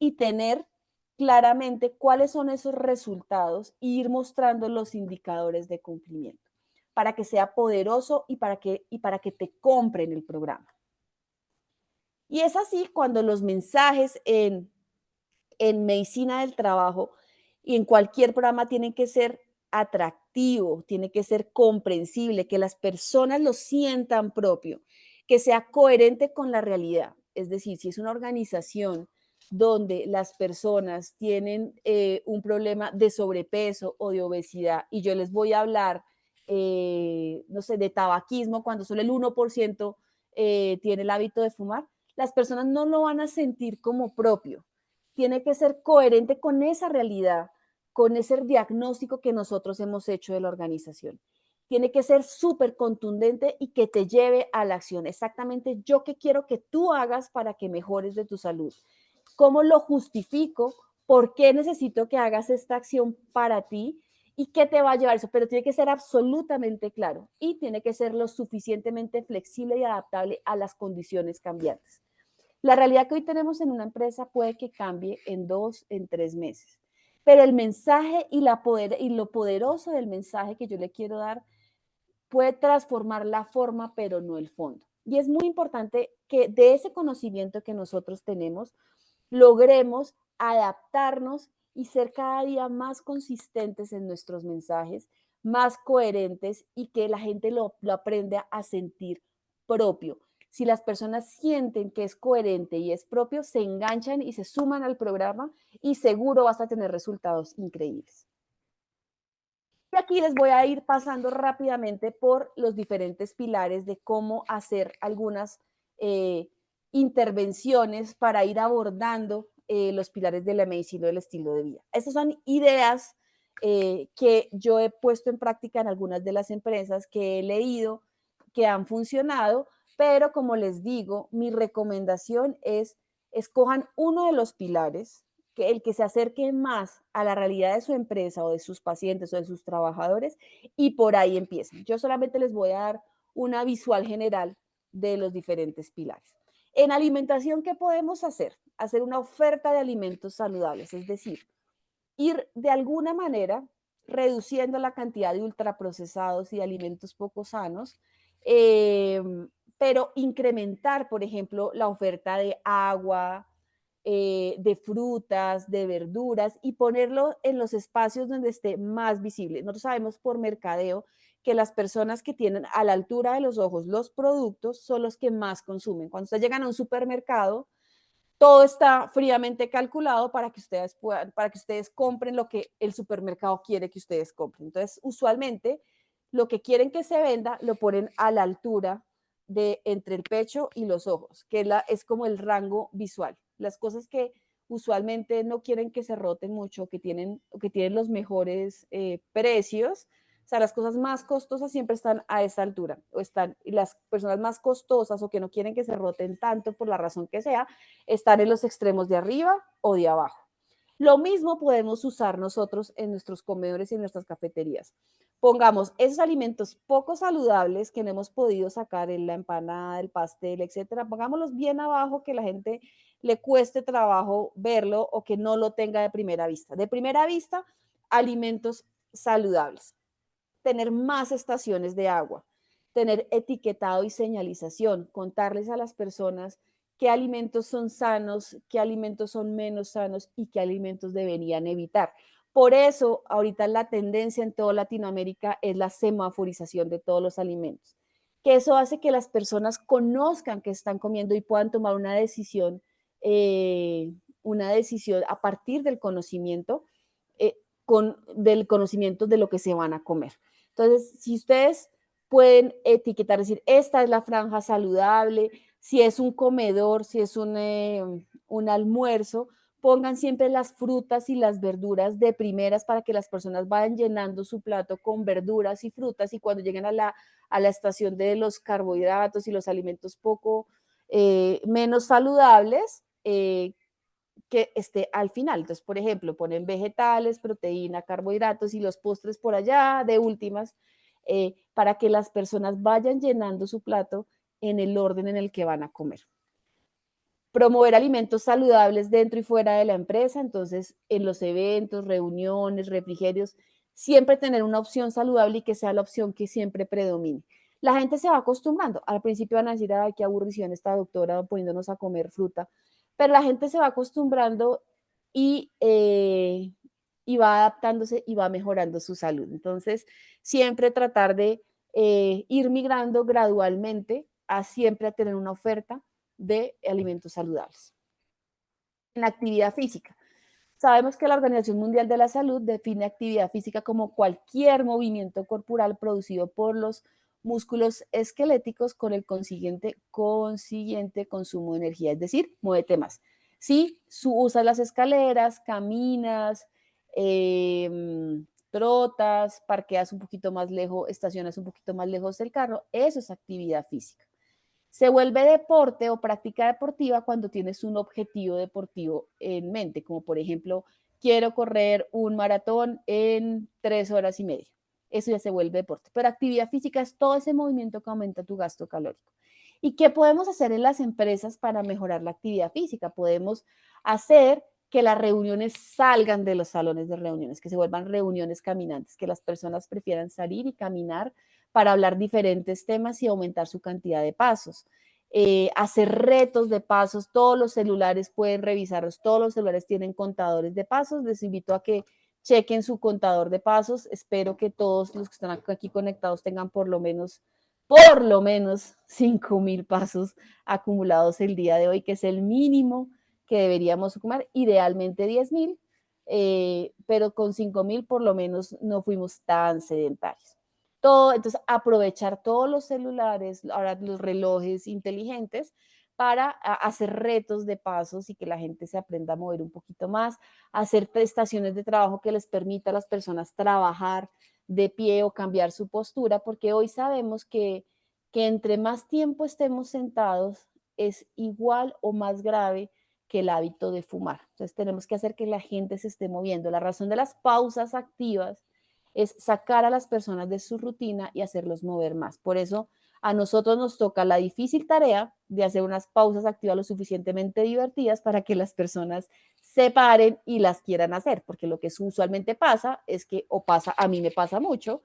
Y tener claramente cuáles son esos resultados e ir mostrando los indicadores de cumplimiento para que sea poderoso y para que te compren el programa. Y es así cuando los mensajes en medicina del trabajo y en cualquier programa tienen que ser atractivo, tiene que ser comprensible, que las personas lo sientan propio, que sea coherente con la realidad. Es decir, si es una organización donde las personas tienen un problema de sobrepeso o de obesidad y yo les voy a hablar, no sé, de tabaquismo cuando solo el 1% tiene el hábito de fumar, las personas no lo van a sentir como propio. Tiene que ser coherente con esa realidad, con ese diagnóstico que nosotros hemos hecho de la organización. Tiene que ser súper contundente y que te lleve a la acción. Exactamente, yo qué quiero que tú hagas para que mejores de tu salud. ¿Cómo lo justifico? ¿Por qué necesito que hagas esta acción para ti? ¿Y qué te va a llevar eso? Pero tiene que ser absolutamente claro y tiene que ser lo suficientemente flexible y adaptable a las condiciones cambiantes. La realidad que hoy tenemos en una empresa puede que cambie en 2, en 3 meses, pero el mensaje y lo poderoso del mensaje que yo le quiero dar puede transformar la forma, pero no el fondo. Y es muy importante que de ese conocimiento que nosotros tenemos, logremos adaptarnos y ser cada día más consistentes en nuestros mensajes, más coherentes y que la gente lo aprenda a sentir propio. Si las personas sienten que es coherente y es propio, se enganchan y se suman al programa y seguro vas a tener resultados increíbles. Y aquí les voy a ir pasando rápidamente por los diferentes pilares de cómo hacer algunas intervenciones para ir abordando los pilares de la medicina del estilo de vida. Estas son ideas que yo he puesto en práctica en algunas de las empresas que he leído, que han funcionado, pero como les digo, mi recomendación es escojan uno de los pilares, que el que se acerque más a la realidad de su empresa o de sus pacientes o de sus trabajadores, y por ahí empiecen. Yo solamente les voy a dar una visual general de los diferentes pilares. En alimentación, ¿qué podemos hacer? Hacer una oferta de alimentos saludables, es decir, ir de alguna manera reduciendo la cantidad de ultraprocesados y de alimentos poco sanos, eh, pero incrementar, por ejemplo, la oferta de agua, de frutas, de verduras y ponerlo en los espacios donde esté más visible. Nosotros sabemos por mercadeo que las personas que tienen a la altura de los ojos los productos son los que más consumen. Cuando ustedes llegan a un supermercado, todo está fríamente calculado para que ustedes compren lo que el supermercado quiere que ustedes compren. Entonces, usualmente, lo que quieren que se venda lo ponen a la altura de entre el pecho y los ojos, que es como el rango visual. Las cosas que usualmente no quieren que se roten mucho, que tienen los mejores precios, o sea, las cosas más costosas siempre están a esa altura, y las personas más costosas o que no quieren que se roten tanto por la razón que sea, están en los extremos de arriba o de abajo. Lo mismo podemos usar nosotros en nuestros comedores y en nuestras cafeterías. Pongamos esos alimentos poco saludables que no hemos podido sacar en la empanada, el pastel, etcétera, pongámoslos bien abajo, que la gente le cueste trabajo verlo o que no lo tenga de primera vista. De primera vista, alimentos saludables. Tener más estaciones de agua, tener etiquetado y señalización, contarles a las personas qué alimentos son sanos, qué alimentos son menos sanos y qué alimentos deberían evitar. Por eso, ahorita la tendencia en toda Latinoamérica es la semaforización de todos los alimentos, que eso hace que las personas conozcan qué están comiendo y puedan tomar una decisión a partir del conocimiento, del conocimiento de lo que se van a comer. Entonces, si ustedes pueden etiquetar, decir, esta es la franja saludable, si es un comedor, si es un almuerzo, pongan siempre las frutas y las verduras de primeras para que las personas vayan llenando su plato con verduras y frutas y cuando lleguen a la estación de los carbohidratos y los alimentos menos saludables, que esté al final. Entonces, por ejemplo, ponen vegetales, proteína, carbohidratos y los postres por allá de últimas, para que las personas vayan llenando su plato en el orden en el que van a comer. Promover alimentos saludables dentro y fuera de la empresa, entonces en los eventos, reuniones, refrigerios, siempre tener una opción saludable y que sea la opción que siempre predomine. La gente se va acostumbrando. Al principio van a decir, ay, qué aburrición esta doctora poniéndonos a comer fruta, pero la gente se va acostumbrando y va adaptándose y va mejorando su salud. Entonces, siempre tratar de ir migrando gradualmente a siempre a tener una oferta de alimentos saludables. En la actividad física. Sabemos que la Organización Mundial de la Salud define actividad física como cualquier movimiento corporal producido por los músculos esqueléticos con el consiguiente consumo de energía, es decir, muévete más. Si usas las escaleras, caminas, trotas, parqueas un poquito más lejos, estacionas un poquito más lejos del carro, eso es actividad física. Se vuelve deporte o práctica deportiva cuando tienes un objetivo deportivo en mente, como por ejemplo, quiero correr un maratón en 3 horas y media. Eso ya se vuelve deporte. Pero actividad física es todo ese movimiento que aumenta tu gasto calórico. ¿Y qué podemos hacer en las empresas para mejorar la actividad física? Podemos hacer que las reuniones salgan de los salones de reuniones, que se vuelvan reuniones caminantes, que las personas prefieran salir y caminar para hablar diferentes temas y aumentar su cantidad de pasos. Hacer retos de pasos, todos los celulares pueden revisarlos, todos los celulares tienen contadores de pasos, les invito a que chequen su contador de pasos, espero que todos los que están aquí conectados tengan por lo menos 5,000 pasos acumulados el día de hoy, que es el mínimo que deberíamos sumar, idealmente 10,000, pero con 5,000 por lo menos no fuimos tan sedentarios. Entonces, aprovechar todos los celulares, ahora los relojes inteligentes, para hacer retos de pasos y que la gente se aprenda a mover un poquito más, hacer estaciones de trabajo que les permita a las personas trabajar de pie o cambiar su postura, porque hoy sabemos que entre más tiempo estemos sentados es igual o más grave que el hábito de fumar. Entonces tenemos que hacer que la gente se esté moviendo. La razón de las pausas activas es sacar a las personas de su rutina y hacerlos mover más. Por eso a nosotros nos toca la difícil tarea de hacer unas pausas activas lo suficientemente divertidas para que las personas se paren y las quieran hacer, porque lo que usualmente pasa es que, o pasa, a mí me pasa mucho,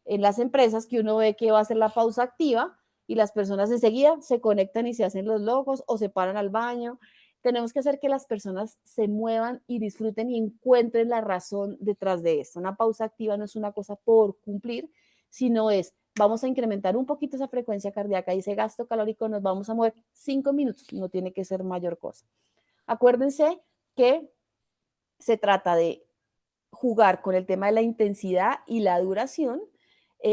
en las empresas que uno ve que va a hacer la pausa activa y las personas enseguida se conectan y se hacen los locos o se paran al baño. Tenemos que hacer que las personas se muevan y disfruten y encuentren la razón detrás de esto. Una pausa activa no es una cosa por cumplir, sino es, vamos a incrementar un poquito esa frecuencia cardíaca y ese gasto calórico, nos vamos a mover 5 minutos, no tiene que ser mayor cosa. Acuérdense que se trata de jugar con el tema de la intensidad y la duración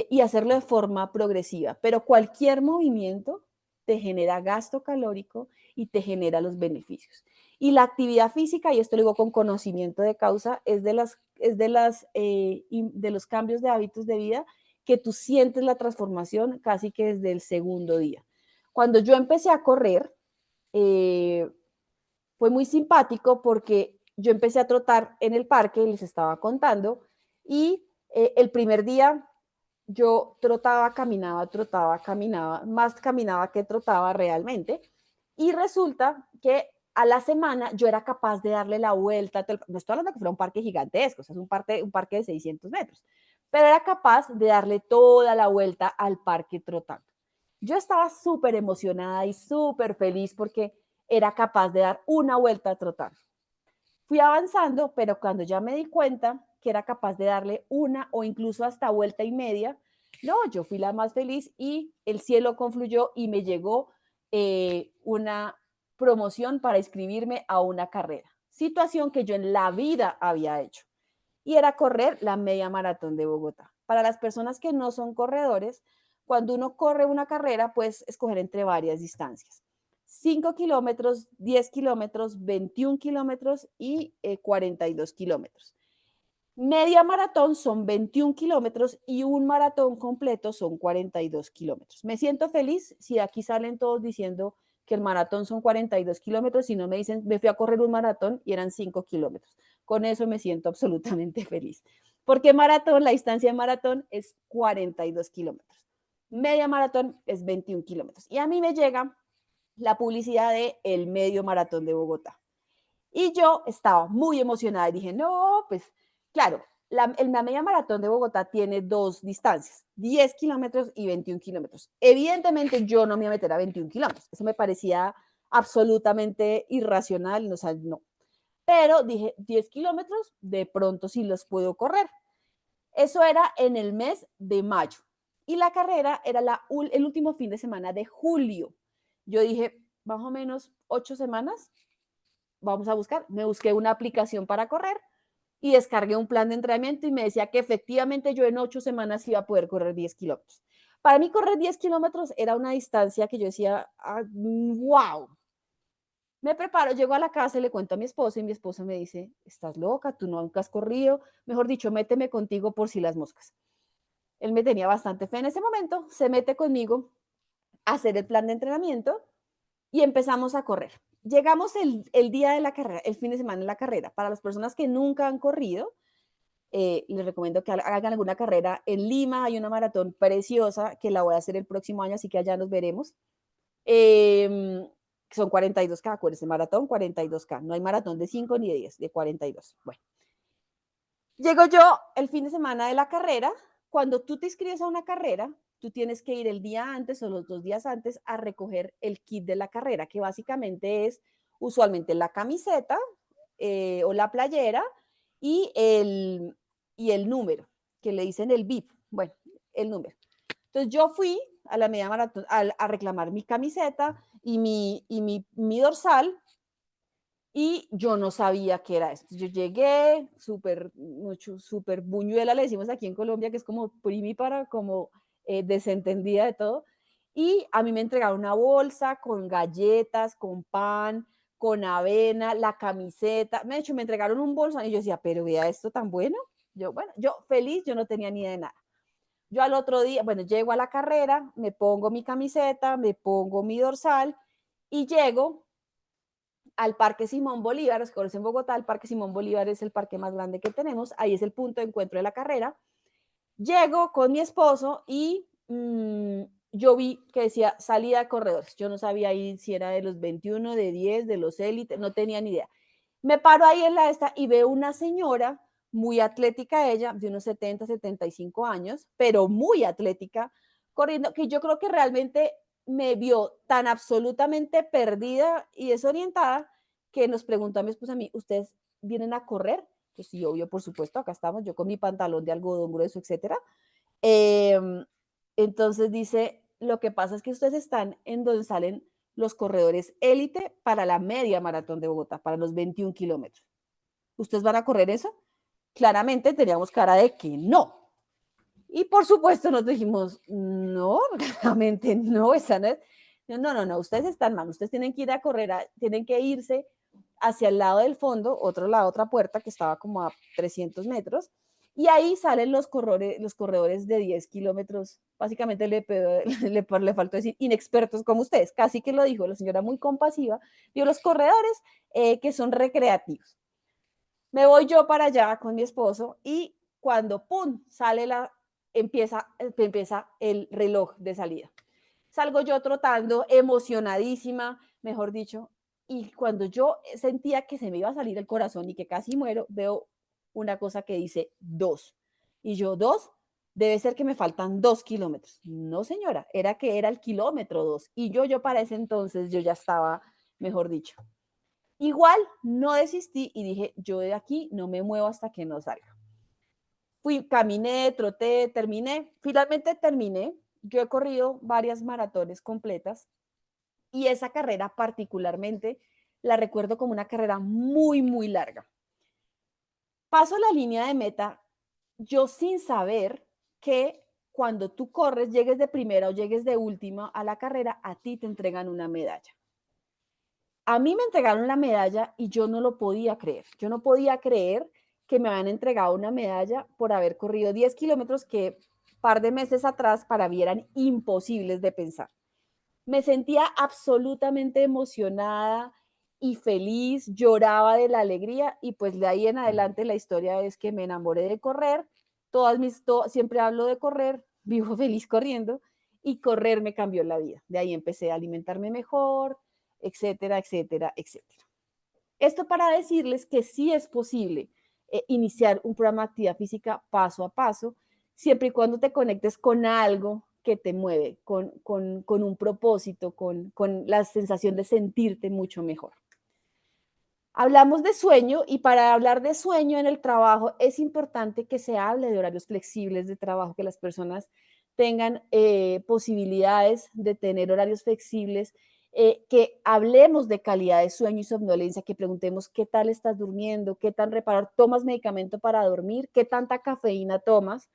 y hacerlo de forma progresiva, pero cualquier movimiento te genera gasto calórico y te genera los beneficios. Y la actividad física, y esto lo digo con conocimiento de causa, es de los cambios de hábitos de vida que tú sientes la transformación casi que desde el segundo día. Cuando yo empecé a correr, fue muy simpático porque yo empecé a trotar en el parque, les estaba contando, y el primer día yo trotaba, caminaba, más caminaba que trotaba realmente, y resulta que a la semana yo era capaz de darle la vuelta, no estoy hablando de que fuera un parque gigantesco, o sea, es un parque de 600 metros, pero era capaz de darle toda la vuelta al parque trotando. Yo estaba súper emocionada y súper feliz porque era capaz de dar una vuelta trotando. Fui avanzando, pero cuando ya me di cuenta que era capaz de darle una o incluso hasta vuelta y media, no, yo fui la más feliz y el cielo confluyó y me llegó una promoción para inscribirme a una carrera. Situación que yo en la vida había hecho. Y era correr la media maratón de Bogotá. Para las personas que no son corredores, cuando uno corre una carrera, puedes escoger entre varias distancias. 5 kilómetros, 10 kilómetros, 21 kilómetros y 42 kilómetros. Media maratón son 21 kilómetros y un maratón completo son 42 kilómetros. Me siento feliz si aquí salen todos diciendo que el maratón son 42 kilómetros y no me dicen, me fui a correr un maratón y eran 5 kilómetros. Con eso me siento absolutamente feliz. Porque maratón, la distancia de maratón es 42 kilómetros. Media maratón es 21 kilómetros. Y a mí me llega la publicidad de el medio maratón de Bogotá. Y yo estaba muy emocionada y dije, no, pues claro, la media maratón de Bogotá tiene dos distancias, 10 kilómetros y 21 kilómetros. Evidentemente yo no me iba a meter a 21 kilómetros, eso me parecía absolutamente irracional, o sea, no. Pero dije, 10 kilómetros, de pronto sí los puedo correr. Eso era en el mes de mayo. Y la carrera era el último fin de semana de julio. Yo dije, más o menos 8 semanas, vamos a buscar. Me busqué una aplicación para correr y descargué un plan de entrenamiento y me decía que efectivamente yo en 8 semanas iba a poder correr 10 kilómetros. Para mí correr 10 kilómetros era una distancia que yo decía, wow. Me preparo, llego a la casa y le cuento a mi esposa y mi esposa me dice, estás loca, tú nunca has corrido, mejor dicho, méteme contigo por si las moscas. Él me tenía bastante fe en ese momento, se mete conmigo a hacer el plan de entrenamiento y empezamos a correr. Llegamos el día de la carrera, el fin de semana de la carrera. Para las personas que nunca han corrido, les recomiendo que hagan alguna carrera. En Lima hay una maratón preciosa que la voy a hacer el próximo año, así que allá nos veremos. Son 42K, acuérdense, maratón 42K. No hay maratón de 5 ni de 10, de 42. Bueno, llego yo el fin de semana de la carrera. Cuando tú te inscribes a una carrera, tú tienes que ir el día antes o los 2 días antes a recoger el kit de la carrera, que básicamente es usualmente la camiseta o la playera y el número, que le dicen el VIP. Bueno, el número. Entonces yo fui a la media maratón a reclamar mi camiseta y mi dorsal y yo no sabía qué era esto. Yo llegué súper buñuela, le decimos aquí en Colombia, que es como primípara, como desentendida de todo. Y a mí me entregaron una bolsa con galletas, con pan, con avena, la camiseta. De hecho, me entregaron un bolso y yo decía, pero vea esto tan bueno. Yo, bueno, yo feliz, yo no tenía ni idea de nada. Yo al otro día, bueno, llego a la carrera, me pongo mi camiseta, me pongo mi dorsal y llego al Parque Simón Bolívar. Los que conocen Bogotá, el Parque Simón Bolívar es el parque más grande que tenemos, ahí es el punto de encuentro de la carrera. Llego con mi esposo y yo vi que decía salida de corredores. Yo no sabía ahí si era de los 21, de 10, de los élites, no tenía ni idea. Me paro ahí en la esta y veo una señora muy atlética, ella, de unos 70, 75 años, pero muy atlética, corriendo, que yo creo que realmente me vio tan absolutamente perdida y desorientada que nos preguntó a mi esposa, a mí, ¿ustedes vienen a correr? Pues sí, obvio, por supuesto, acá estamos, yo con mi pantalón de algodón grueso, etcétera. Entonces dice, lo que pasa es que ustedes están en donde salen los corredores élite para la media maratón de Bogotá, para los 21 kilómetros. ¿Ustedes van a correr eso? Claramente teníamos cara de que no. Y por supuesto nos dijimos, no, claramente no, esa no es. No, ustedes están mal, ustedes tienen que ir a correr, tienen que irse hacia el lado del fondo, otro lado, otra puerta que estaba como a 300 metros, y ahí salen los corredores de 10 kilómetros, básicamente le faltó decir inexpertos como ustedes, casi que lo dijo la señora muy compasiva, digo, los corredores que son recreativos. Me voy yo para allá con mi esposo y cuando ¡pum! Sale empieza el reloj de salida. Salgo yo trotando, emocionadísima, mejor dicho, y cuando yo sentía que se me iba a salir el corazón y que casi muero, veo una cosa que dice 2. Y yo, 2, debe ser que me faltan 2 kilómetros. No, señora, era que era el kilómetro 2. Y yo para ese entonces, yo ya estaba, mejor dicho. Igual no desistí y dije, yo de aquí no me muevo hasta que no salga. Caminé, troté, terminé. Finalmente terminé. Yo he corrido varias maratones completas y esa carrera particularmente la recuerdo como una carrera muy, muy larga. Paso la línea de meta yo sin saber que cuando tú corres, llegues de primera o llegues de última a la carrera, a ti te entregan una medalla. A mí me entregaron la medalla y yo no lo podía creer. Yo no podía creer que me habían entregado una medalla por haber corrido 10 kilómetros que un par de meses atrás para mí eran imposibles de pensar. Me sentía absolutamente emocionada y feliz, lloraba de la alegría y pues de ahí en adelante la historia es que me enamoré de correr, siempre hablo de correr, vivo feliz corriendo y correr me cambió la vida. De ahí empecé a alimentarme mejor, etcétera, etcétera, etcétera. Esto para decirles que sí es posible iniciar un programa de actividad física paso a paso, siempre y cuando te conectes con algo que te mueve, con un propósito, con la sensación de sentirte mucho mejor. Hablamos de sueño y para hablar de sueño en el trabajo es importante que se hable de horarios flexibles de trabajo, que las personas tengan posibilidades de tener horarios flexibles, que hablemos de calidad de sueño y somnolencia, que preguntemos qué tal estás durmiendo, qué tan reparador, tomas medicamento para dormir, qué tanta cafeína tomas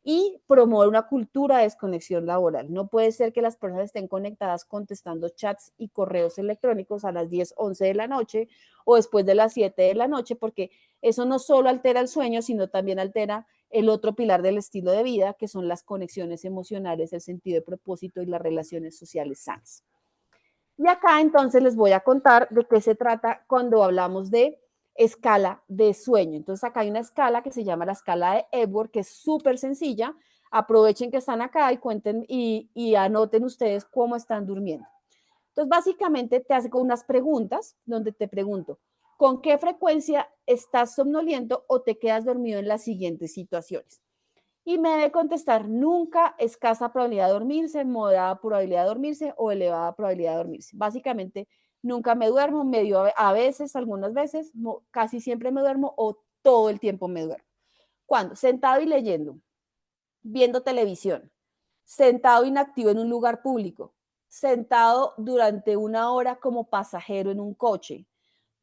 y promover una cultura de desconexión laboral. No puede ser que las personas estén conectadas contestando chats y correos electrónicos a las 10, 11 de la noche o después de las 7 de la noche, porque eso no solo altera el sueño, sino también altera el otro pilar del estilo de vida, que son las conexiones emocionales, el sentido de propósito y las relaciones sociales sanas. Y acá entonces les voy a contar de qué se trata cuando hablamos de escala de sueño. Entonces acá hay una escala que se llama la escala de Epworth, que es súper sencilla. Aprovechen que están acá y cuenten y anoten ustedes cómo están durmiendo. Entonces básicamente te hace con unas preguntas donde te pregunto, ¿con qué frecuencia estás somnoliento o te quedas dormido en las siguientes situaciones? Y me debe contestar nunca, escasa probabilidad de dormirse, moderada probabilidad de dormirse o elevada probabilidad de dormirse. Básicamente, nunca me duermo, medio a veces, algunas veces, casi siempre me duermo o todo el tiempo me duermo. ¿Cuándo? Sentado y leyendo, viendo televisión, sentado inactivo en un lugar público, sentado durante una hora como pasajero en un coche,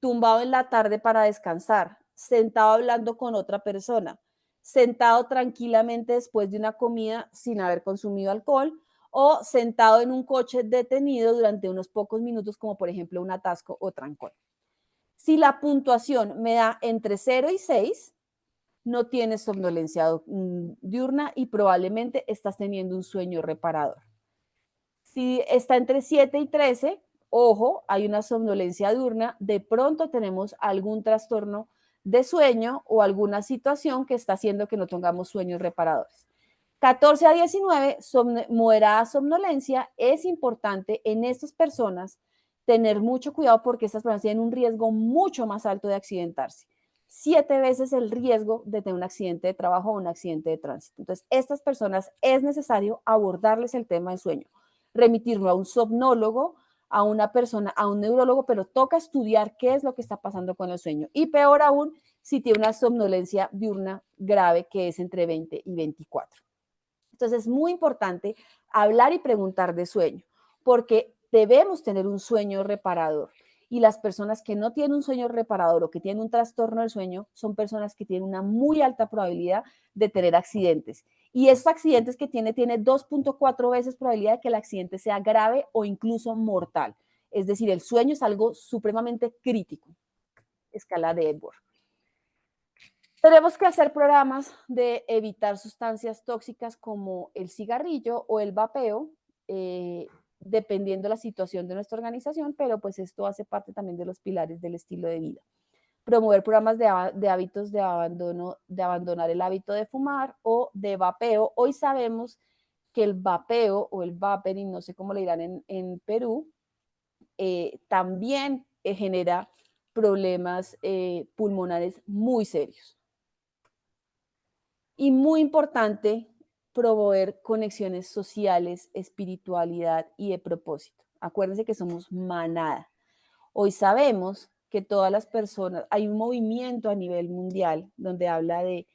tumbado en la tarde para descansar, sentado hablando con otra persona, sentado tranquilamente después de una comida sin haber consumido alcohol o sentado en un coche detenido durante unos pocos minutos, como por ejemplo un atasco o trancón. Si la puntuación me da entre 0 y 6, no tienes somnolencia diurna y probablemente estás teniendo un sueño reparador. Si está entre 7 y 13, ojo, hay una somnolencia diurna, de pronto tenemos algún trastorno de sueño o alguna situación que está haciendo que no tengamos sueños reparadores. 14 a 19, moderada somnolencia. Es importante en estas personas tener mucho cuidado porque estas personas tienen un riesgo mucho más alto de accidentarse. 7 veces el riesgo de tener un accidente de trabajo o un accidente de tránsito. Entonces, estas personas es necesario abordarles el tema del sueño, remitirlo a un somnólogo, a una persona, a un neurólogo, pero toca estudiar qué es lo que está pasando con el sueño. Y peor aún, si tiene una somnolencia diurna grave que es entre 20 y 24. Entonces es muy importante hablar y preguntar de sueño, porque debemos tener un sueño reparador. Y las personas que no tienen un sueño reparador o que tienen un trastorno del sueño son personas que tienen una muy alta probabilidad de tener accidentes. Y esos accidentes que tiene 2.4 veces probabilidad de que el accidente sea grave o incluso mortal. Es decir, el sueño es algo supremamente crítico. Escala de Epworth. Tenemos que hacer programas de evitar sustancias tóxicas como el cigarrillo o el vapeo, dependiendo de la situación de nuestra organización, pero pues esto hace parte también de los pilares del estilo de vida. Promover programas de hábitos de abandonar el hábito de fumar o de vapeo. Hoy sabemos que el vapeo o el vapering, no sé cómo le dirán en Perú, también genera problemas pulmonares muy serios. Y muy importante, promover conexiones sociales, espiritualidad y de propósito. Acuérdense que somos manada. Hoy sabemos que todas las personas, hay un movimiento a nivel mundial donde habla de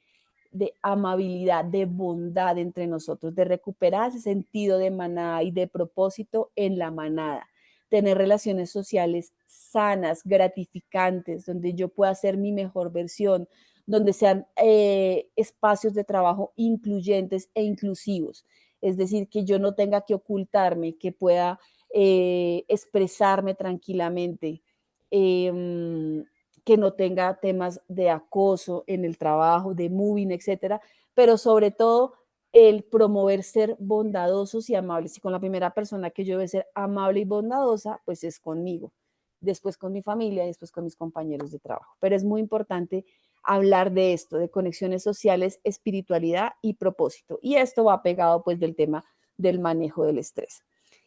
amabilidad, de bondad entre nosotros, de recuperar ese sentido de manada y de propósito en la manada. Tener relaciones sociales sanas, gratificantes, donde yo pueda ser mi mejor versión, donde sean espacios de trabajo incluyentes e inclusivos. Es decir, que yo no tenga que ocultarme, que pueda expresarme tranquilamente, que no tenga temas de acoso en el trabajo, de moving, etcétera, pero sobre todo el promover ser bondadosos y amables. Y con la primera persona que yo debo ser amable y bondadosa, pues es conmigo, después con mi familia y después con mis compañeros de trabajo. Pero es muy importante hablar de esto, de conexiones sociales, espiritualidad y propósito. Y esto va pegado pues del tema del manejo del estrés.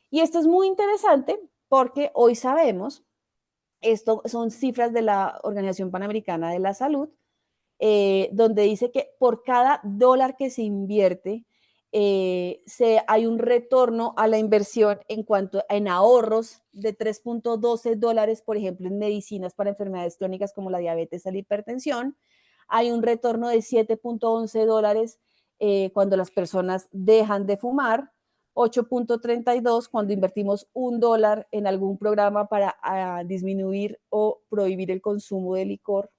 Y esto es muy interesante porque hoy sabemos, esto son cifras de la Organización Panamericana de la Salud, donde dice que por cada dólar que se invierte, hay un retorno a la inversión en ahorros de 3.12 dólares, por ejemplo, en medicinas para enfermedades crónicas como la diabetes o la hipertensión. Hay un retorno de 7.11 dólares cuando las personas dejan de fumar, 8.32 cuando invertimos $1 en algún programa para disminuir o prohibir el consumo de licor.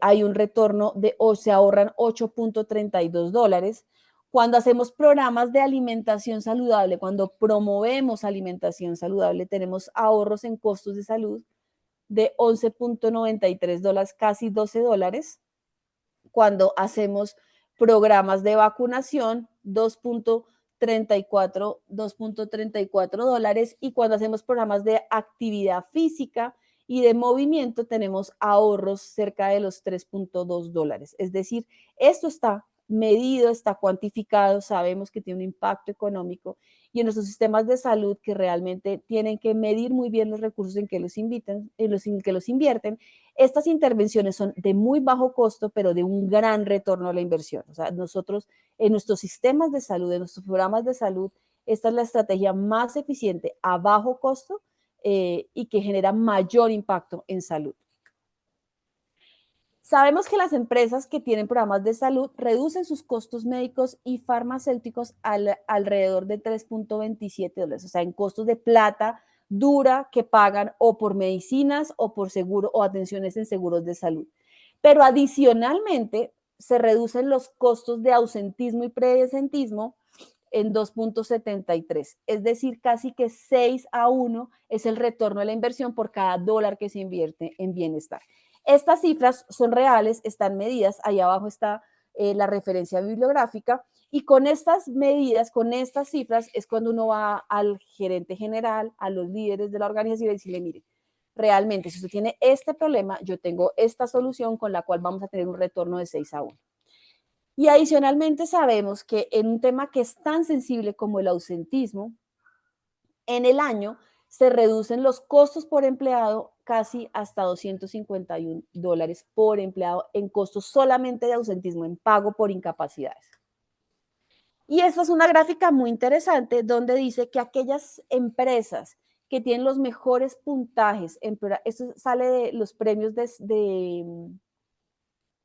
Hay un retorno se ahorran 8.32 dólares. Cuando hacemos programas de alimentación saludable, cuando promovemos alimentación saludable, tenemos ahorros en costos de salud de 11.93 dólares, casi 12 dólares. Cuando hacemos programas de vacunación, 2.34 dólares. Y cuando hacemos programas de actividad física y de movimiento, tenemos ahorros cerca de los 3.2 dólares. Es decir, esto está medido, está cuantificado, sabemos que tiene un impacto económico y en nuestros sistemas de salud que realmente tienen que medir muy bien los recursos en que los invierten, estas intervenciones son de muy bajo costo, pero de un gran retorno a la inversión. O sea, nosotros en nuestros sistemas de salud, en nuestros programas de salud, esta es la estrategia más eficiente a bajo costo y que genera mayor impacto en salud. Sabemos que las empresas que tienen programas de salud reducen sus costos médicos y farmacéuticos alrededor de 3.27 dólares, o sea, en costos de plata dura que pagan o por medicinas o por seguro o atenciones en seguros de salud. Pero adicionalmente se reducen los costos de ausentismo y presentismo en 2.73, es decir, casi que 6-1 es el retorno de la inversión por cada dólar que se invierte en bienestar. Estas cifras son reales, están medidas, ahí abajo está la referencia bibliográfica, y con estas medidas, con estas cifras, es cuando uno va al gerente general, a los líderes de la organización y decirle, mire, realmente, si usted tiene este problema, yo tengo esta solución con la cual vamos a tener un retorno de 6-1. Y adicionalmente sabemos que en un tema que es tan sensible como el ausentismo, en el año se reducen los costos por empleado casi hasta $251 por empleado en costos solamente de ausentismo, en pago por incapacidades. Y esta es una gráfica muy interesante donde dice que aquellas empresas que tienen los mejores puntajes, esto sale de los premios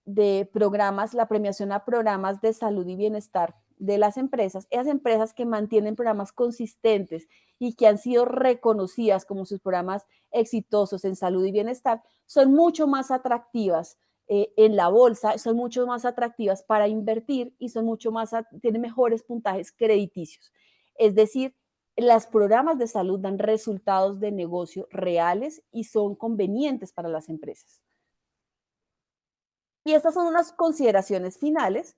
de programas, la premiación a programas de salud y bienestar de las empresas, esas empresas que mantienen programas consistentes y que han sido reconocidas como sus programas exitosos en salud y bienestar, son mucho más atractivas en la bolsa, son mucho más atractivas para invertir y son mucho más, tienen mejores puntajes crediticios. Es decir, los programas de salud dan resultados de negocio reales y son convenientes para las empresas. Y estas son unas consideraciones finales,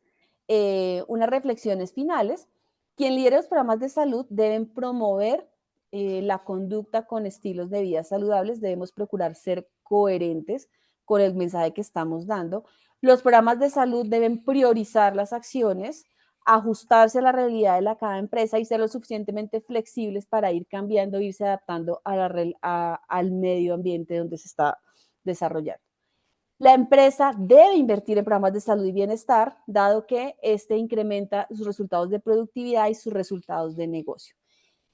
unas reflexiones finales. Quien lidera los programas de salud deben promover la conducta con estilos de vida saludables, debemos procurar ser coherentes con el mensaje que estamos dando. Los programas de salud deben priorizar las acciones, ajustarse a la realidad de cada empresa y ser lo suficientemente flexibles para ir cambiando, irse adaptando al medio ambiente donde se está desarrollando. La empresa debe invertir en programas de salud y bienestar, dado que este incrementa sus resultados de productividad y sus resultados de negocio.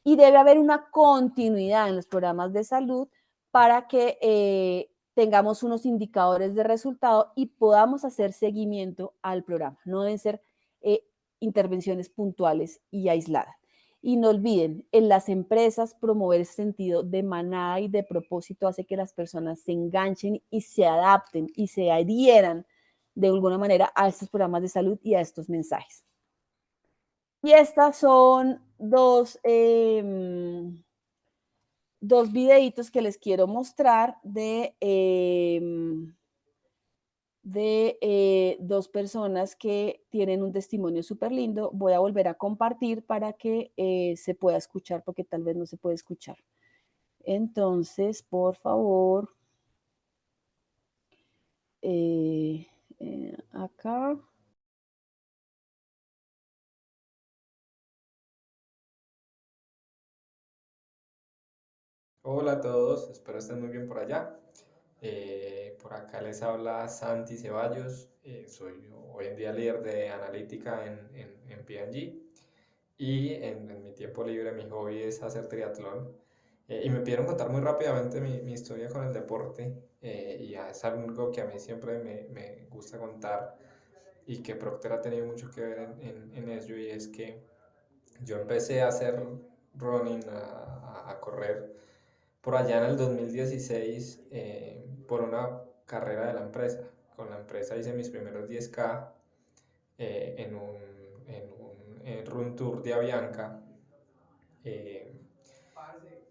Y debe haber una continuidad en los programas de salud para que tengamos unos indicadores de resultado y podamos hacer seguimiento al programa. No deben ser intervenciones puntuales y aisladas. Y no olviden, en las empresas promover ese sentido de manada y de propósito hace que las personas se enganchen y se adapten y se adhieran de alguna manera a estos programas de salud y a estos mensajes. Y estas son dos videitos que les quiero mostrar de dos personas que tienen un testimonio súper lindo. Voy a volver a compartir para que se pueda escuchar, porque tal vez no se puede escuchar. Entonces, por favor, acá. Hola a todos, espero estén muy bien por allá. Por acá les habla Santi Ceballos, soy hoy en día líder de analítica en P&G y en mi tiempo libre mi hobby es hacer triatlón. Y me pidieron contar muy rápidamente mi historia con el deporte y es algo que a mí siempre me gusta contar y que Procter ha tenido mucho que ver en ello, y es que yo empecé a hacer running, a correr por allá en el 2016 por una carrera de la empresa. Con la empresa hice mis primeros 10K en un Run Tour de Avianca.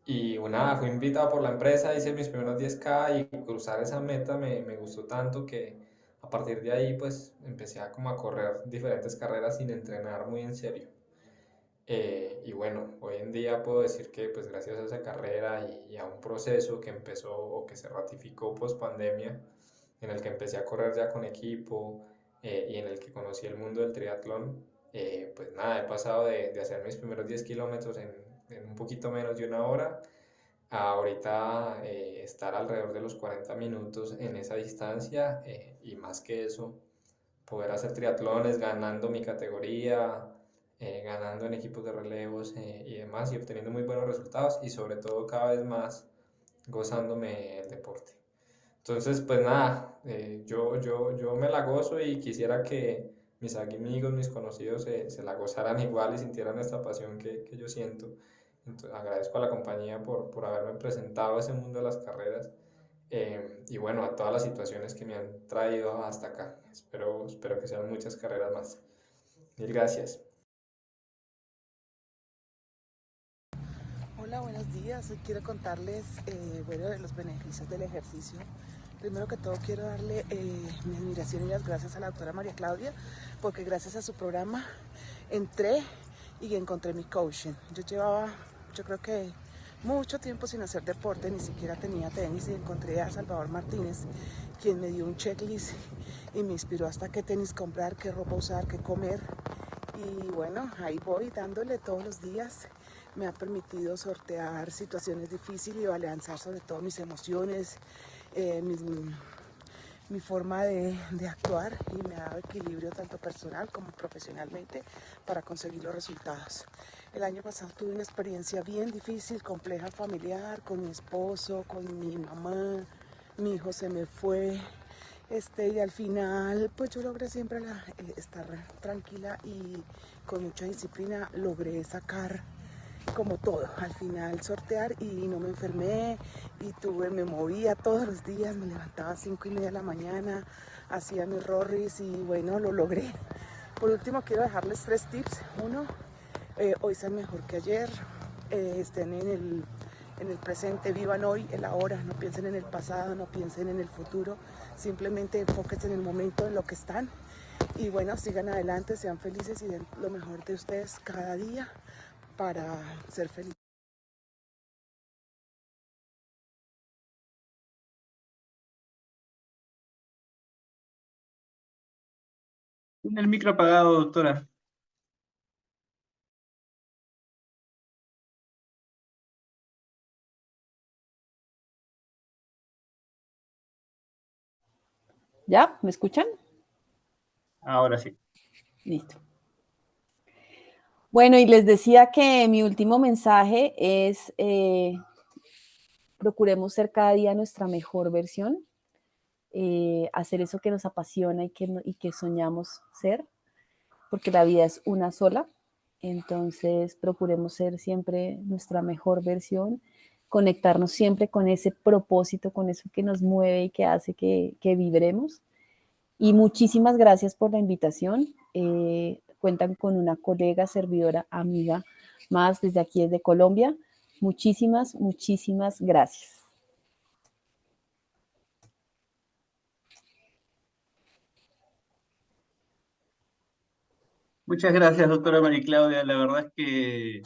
Y nada, fui invitado por la empresa, hice mis primeros 10K y cruzar esa meta me gustó tanto que a partir de ahí pues empecé a como a correr diferentes carreras sin entrenar muy en serio. Y bueno, hoy en día puedo decir que pues gracias a esa carrera y a un proceso que empezó o que se ratificó post pandemia, en el que empecé a correr ya con equipo y en el que conocí el mundo del triatlón, pues nada, he pasado de hacer mis primeros 10 kilómetros en un poquito menos de una hora a ahorita estar alrededor de los 40 minutos en esa distancia y más que eso, poder hacer triatlones ganando mi categoría, ganando en equipos de relevos y demás, y obteniendo muy buenos resultados y sobre todo cada vez más gozándome el deporte. Entonces, pues nada, yo me la gozo y quisiera que mis amigos, mis conocidos se la gozaran igual y sintieran esta pasión que yo siento. Entonces, agradezco a la compañía por haberme presentado ese mundo de las carreras y bueno, a todas las situaciones que me han traído hasta acá. Espero que sean muchas carreras más. Mil gracias. Hola, buenos días. Hoy quiero contarles bueno, de los beneficios del ejercicio Primero que todo quiero darle mi admiración y las gracias a la doctora María Claudia, porque gracias a su programa entré y encontré mi coaching. Yo creo que mucho tiempo sin hacer deporte, ni siquiera tenía tenis, y encontré a Salvador Martínez, quien me dio un checklist y me inspiró hasta qué tenis comprar, qué ropa usar, qué comer. Y bueno, ahí voy dándole todos los días. Me ha permitido sortear situaciones difíciles y balancear sobre todo mis emociones, mi forma de actuar, y me ha dado equilibrio tanto personal como profesionalmente para conseguir los resultados. El año pasado tuve una experiencia bien difícil, compleja, familiar, con mi esposo, con mi mamá. Mi hijo se me fue, y al final pues yo logré siempre estar tranquila, y con mucha disciplina logré sacar como todo, al final sortear, y no me enfermé, y me movía todos los días, me levantaba a 5:30 de la mañana, hacía mis rorris, y bueno, lo logré. Por último, quiero dejarles 3 tips. Uno, hoy sean mejor que ayer, estén en el presente, vivan hoy, el ahora, no piensen en el pasado, no piensen en el futuro, simplemente enfóquense en el momento, en lo que están, y bueno, sigan adelante, sean felices y den lo mejor de ustedes cada día para ser felices. Tiene el micro apagado, doctora. ¿Ya? ¿Me escuchan? Ahora sí. Listo. Bueno, y les decía que mi último mensaje es procuremos ser cada día nuestra mejor versión, hacer eso que nos apasiona y que soñamos ser, porque la vida es una sola. Entonces procuremos ser siempre nuestra mejor versión, conectarnos siempre con ese propósito, con eso que nos mueve y que hace que vibremos. Y muchísimas gracias por la invitación. Cuentan con una colega, servidora, amiga más desde aquí, desde Colombia. Muchísimas, muchísimas gracias. Muchas gracias, doctora María Claudia. La verdad es que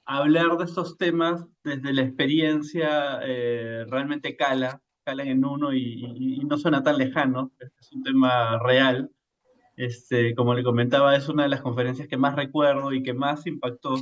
hablar de estos temas desde la experiencia realmente calan en uno y no suena tan lejano. Es un tema real. Como le comentaba, es una de las conferencias que más recuerdo y que más impactó.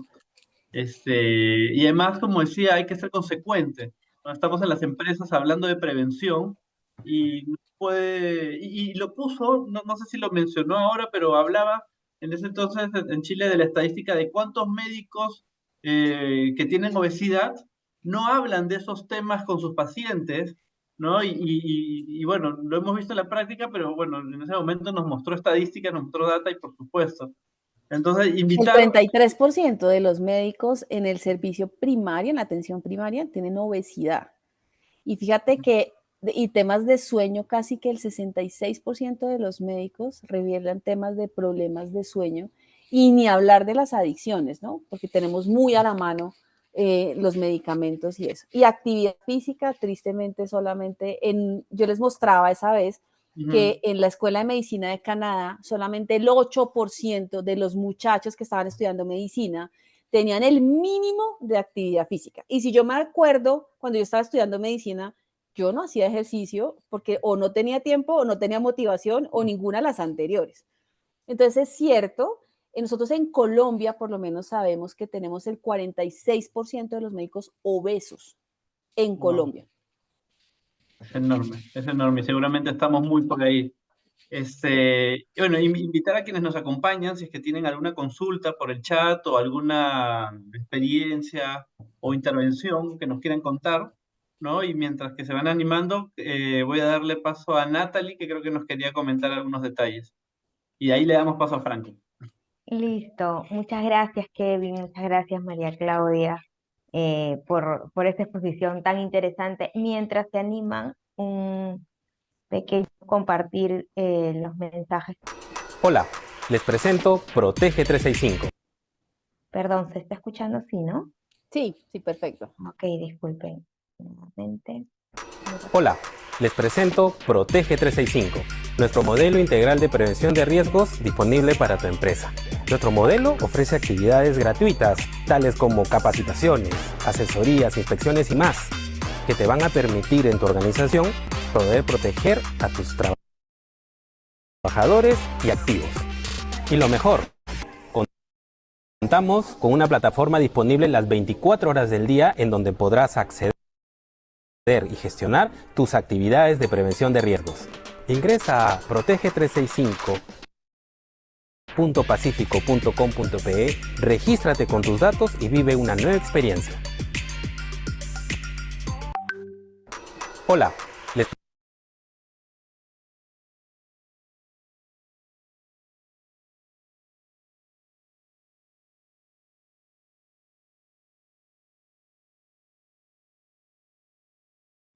Y además, como decía, hay que ser consecuente. ¿No? Estamos en las empresas hablando de prevención y, y lo puso, no sé si lo mencionó ahora, pero hablaba en ese entonces en Chile de la estadística de cuántos médicos que tienen obesidad no hablan de esos temas con sus pacientes, ¿no? Y bueno, lo hemos visto en la práctica, pero bueno, en ese momento nos mostró estadística, nos mostró data y por supuesto. Entonces, El invitar. 33% de los médicos en el servicio primario, en la atención primaria, tienen obesidad. Y fíjate que, y temas de sueño, casi que el 66% de los médicos revelan temas de problemas de sueño, y ni hablar de las adicciones, ¿no? Porque tenemos muy a la mano los medicamentos y eso. Y actividad física, tristemente, solamente yo les mostraba esa vez que en la Escuela de Medicina de Canadá, solamente el 8% de los muchachos que estaban estudiando medicina tenían el mínimo de actividad física. Y si yo me acuerdo, cuando yo estaba estudiando medicina, yo no hacía ejercicio porque o no tenía tiempo, o no tenía motivación, o ninguna de las anteriores. Entonces es cierto, nosotros en Colombia por lo menos sabemos que tenemos el 46% de los médicos obesos en Colombia. Es enorme, es enorme. Seguramente estamos muy por ahí. Y bueno, invitar a quienes nos acompañan, si es que tienen alguna consulta por el chat o alguna experiencia o intervención que nos quieran contar, ¿no? Y mientras que se van animando, voy a darle paso a Natalie, que creo que nos quería comentar algunos detalles. Y ahí le damos paso a Franco. Listo, muchas gracias Kevin, muchas gracias María Claudia por esta exposición tan interesante. Mientras se animan, un pequeño compartir los mensajes. Hola, les presento Protege 365. Perdón, ¿se está escuchando así, no? Sí, sí, perfecto. Ok, disculpen. Nuevamente. Hola, Les presento Protege 365, nuestro modelo integral de prevención de riesgos disponible para tu empresa. Nuestro modelo ofrece actividades gratuitas, tales como capacitaciones, asesorías, inspecciones y más, que te van a permitir en tu organización poder proteger a tus trabajadores y activos. Y lo mejor, contamos con una plataforma disponible las 24 horas del día en donde podrás acceder y gestionar tus actividades de prevención de riesgos. Ingresa a protege365.pacifico.com.pe, regístrate con tus datos y vive una nueva experiencia. Hola, les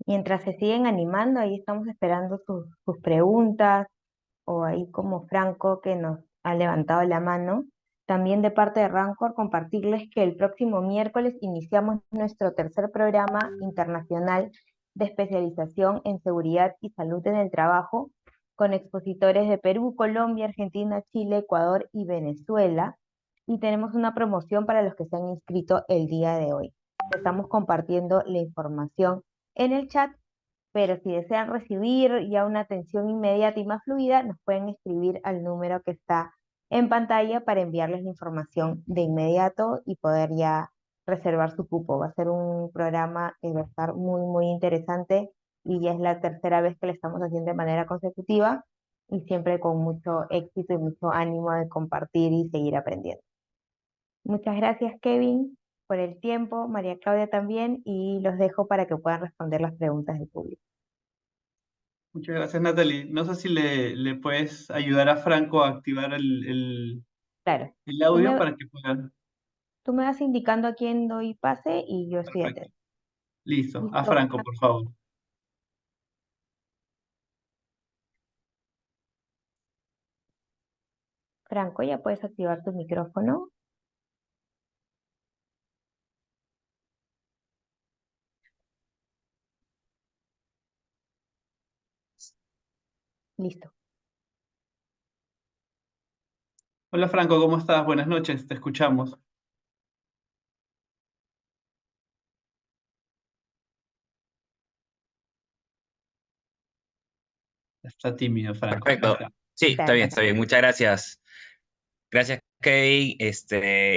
Mientras se siguen animando, ahí estamos esperando sus preguntas, o ahí como Franco que nos ha levantado la mano. También de parte de Rancor, compartirles que el próximo miércoles iniciamos nuestro tercer programa internacional de especialización en seguridad y salud en el trabajo, con expositores de Perú, Colombia, Argentina, Chile, Ecuador y Venezuela. Y tenemos una promoción para los que se han inscrito el día de hoy. Estamos compartiendo la información en el chat, pero si desean recibir ya una atención inmediata y más fluida, nos pueden escribir al número que está en pantalla para enviarles la información de inmediato y poder ya reservar su cupo. Va a ser un programa que va a estar muy, muy interesante y ya es la tercera vez que lo estamos haciendo de manera consecutiva y siempre con mucho éxito y mucho ánimo de compartir y seguir aprendiendo. Muchas gracias, Kevin, por el tiempo, María Claudia también, y los dejo para que puedan responder las preguntas del público. Muchas gracias, Natalie. No sé si le puedes ayudar a Franco a activar Claro, el tú audio me, para que puedan. tú me vas indicando a quién doy pase y yo estoy Perfecto. atenta. Listo. A Listo. Franco, por favor. Franco, ya puedes activar tu micrófono. Listo. Hola, Franco, ¿cómo estás? Buenas noches, te escuchamos. Está tímido, Franco. Ahí Perfecto. está. Sí, Está, está. está bien. Muchas gracias. Gracias, Kevin.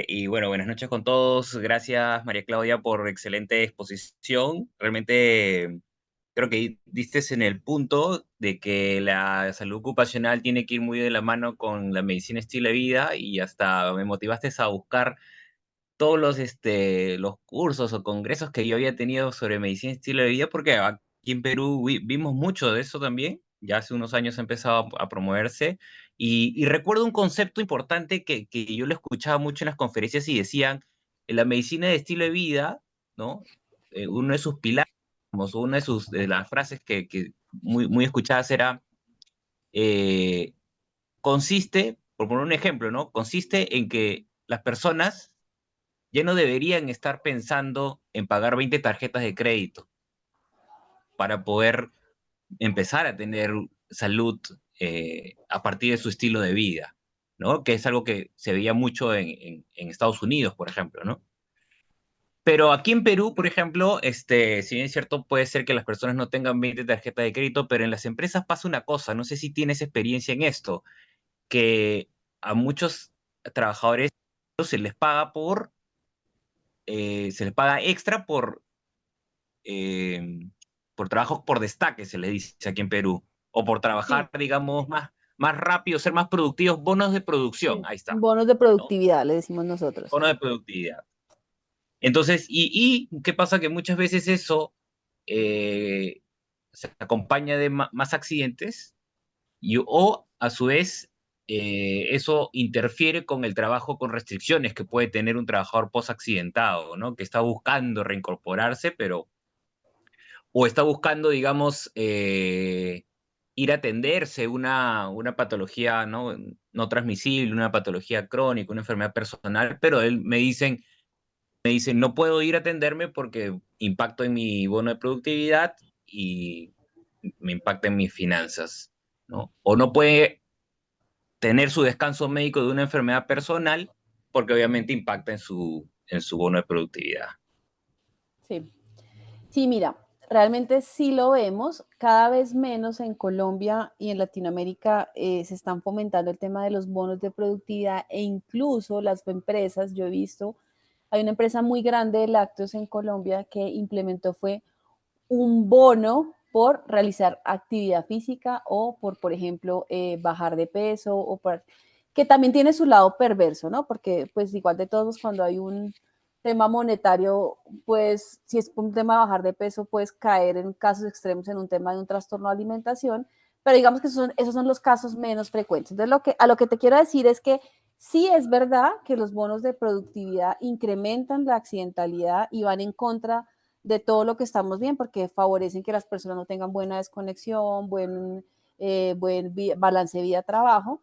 Y bueno, buenas noches con todos. Gracias, María Claudia, por excelente exposición. Realmente creo que diste en el punto de que la salud ocupacional tiene que ir muy de la mano con la medicina estilo de vida y hasta me motivaste a buscar todos los cursos o congresos que yo había tenido sobre medicina estilo de vida, porque aquí en Perú vimos mucho de eso también. Ya hace unos años ha empezado a promoverse. Y recuerdo un concepto importante que yo lo escuchaba mucho en las conferencias y decían, en la medicina de estilo de vida, ¿no? Uno de sus pilares, una de las frases que muy, muy escuchadas era, eh, consiste, por poner un ejemplo, ¿no? Consiste en que las personas ya no deberían estar pensando en pagar 20 tarjetas de crédito para poder empezar a tener salud a partir de su estilo de vida, ¿no? Que es algo que se veía mucho en Estados Unidos, por ejemplo, ¿no? Pero aquí en Perú, por ejemplo, si bien es cierto, puede ser que las personas no tengan 20 tarjetas de crédito, pero en las empresas pasa una cosa, no sé si tienes experiencia en esto, que a muchos trabajadores se les paga se les paga extra eh, por trabajos por destaque, se le dice aquí en Perú, o por trabajar, Sí, digamos, más rápido, ser más productivos, bonos de producción, sí. ahí está, Bonos de ¿no? productividad, le decimos nosotros. Bonos de productividad. Entonces, ¿qué pasa? Que muchas veces eso eh, se acompaña de más accidentes o a su vez eso interfiere con el trabajo con restricciones que puede tener un trabajador post-accidentado, ¿no? Que está buscando reincorporarse, pero o está buscando, digamos, ir a atenderse una patología no transmisible, una patología crónica, una enfermedad personal, pero él me dicen, no puedo ir a atenderme porque impacto en mi bono de productividad y me impacta en mis finanzas, ¿no? O no puede tener su descanso médico de una enfermedad personal porque obviamente impacta en su bono de productividad. Sí. Sí, mira, realmente sí lo vemos, cada vez menos en Colombia y en Latinoamérica se están fomentando el tema de los bonos de productividad e incluso las empresas, yo he visto, hay una empresa muy grande de lácteos en Colombia que implementó fue un bono por realizar actividad física o por ejemplo, bajar de peso o por, que también tiene su lado perverso, ¿no? Porque pues igual de todos cuando hay un tema monetario, pues si es un tema de bajar de peso, puedes caer en casos extremos en un tema de un trastorno de alimentación, pero digamos que esos son los casos menos frecuentes. Entonces, a lo que te quiero decir es que sí es verdad que los bonos de productividad incrementan la accidentalidad y van en contra de todo lo que estamos bien, porque favorecen que las personas no tengan buena desconexión, buen balance vida-trabajo.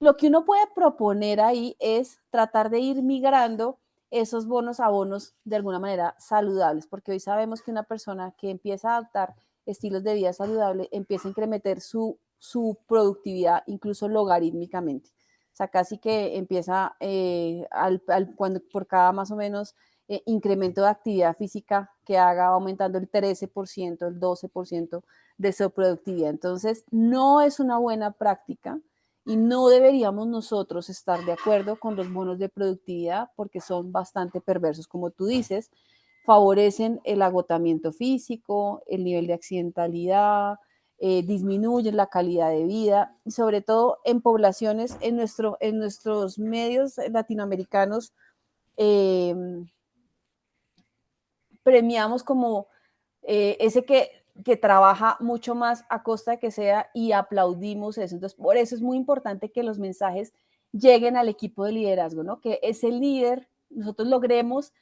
Lo que uno puede proponer ahí es tratar de ir migrando esos bonos a bonos de alguna manera saludables, porque hoy sabemos que una persona que empieza a adoptar estilos de vida saludable empieza a incrementar su productividad incluso logarítmicamente. O sea, casi que empieza cuando por cada más o menos incremento de actividad física que haga aumentando el 13%, el 12% de su productividad. Entonces, no es una buena práctica y no deberíamos nosotros estar de acuerdo con los bonos de productividad porque son bastante perversos, como tú dices, favorecen el agotamiento físico, el nivel de accidentalidad, disminuyen la calidad de vida y sobre todo en poblaciones, en nuestros medios latinoamericanos, eh, premiamos como ese que trabaja mucho más a costa de que sea y aplaudimos eso. Entonces, por eso es muy importante que los mensajes lleguen al equipo de liderazgo, ¿no? Que ese líder, nosotros logremos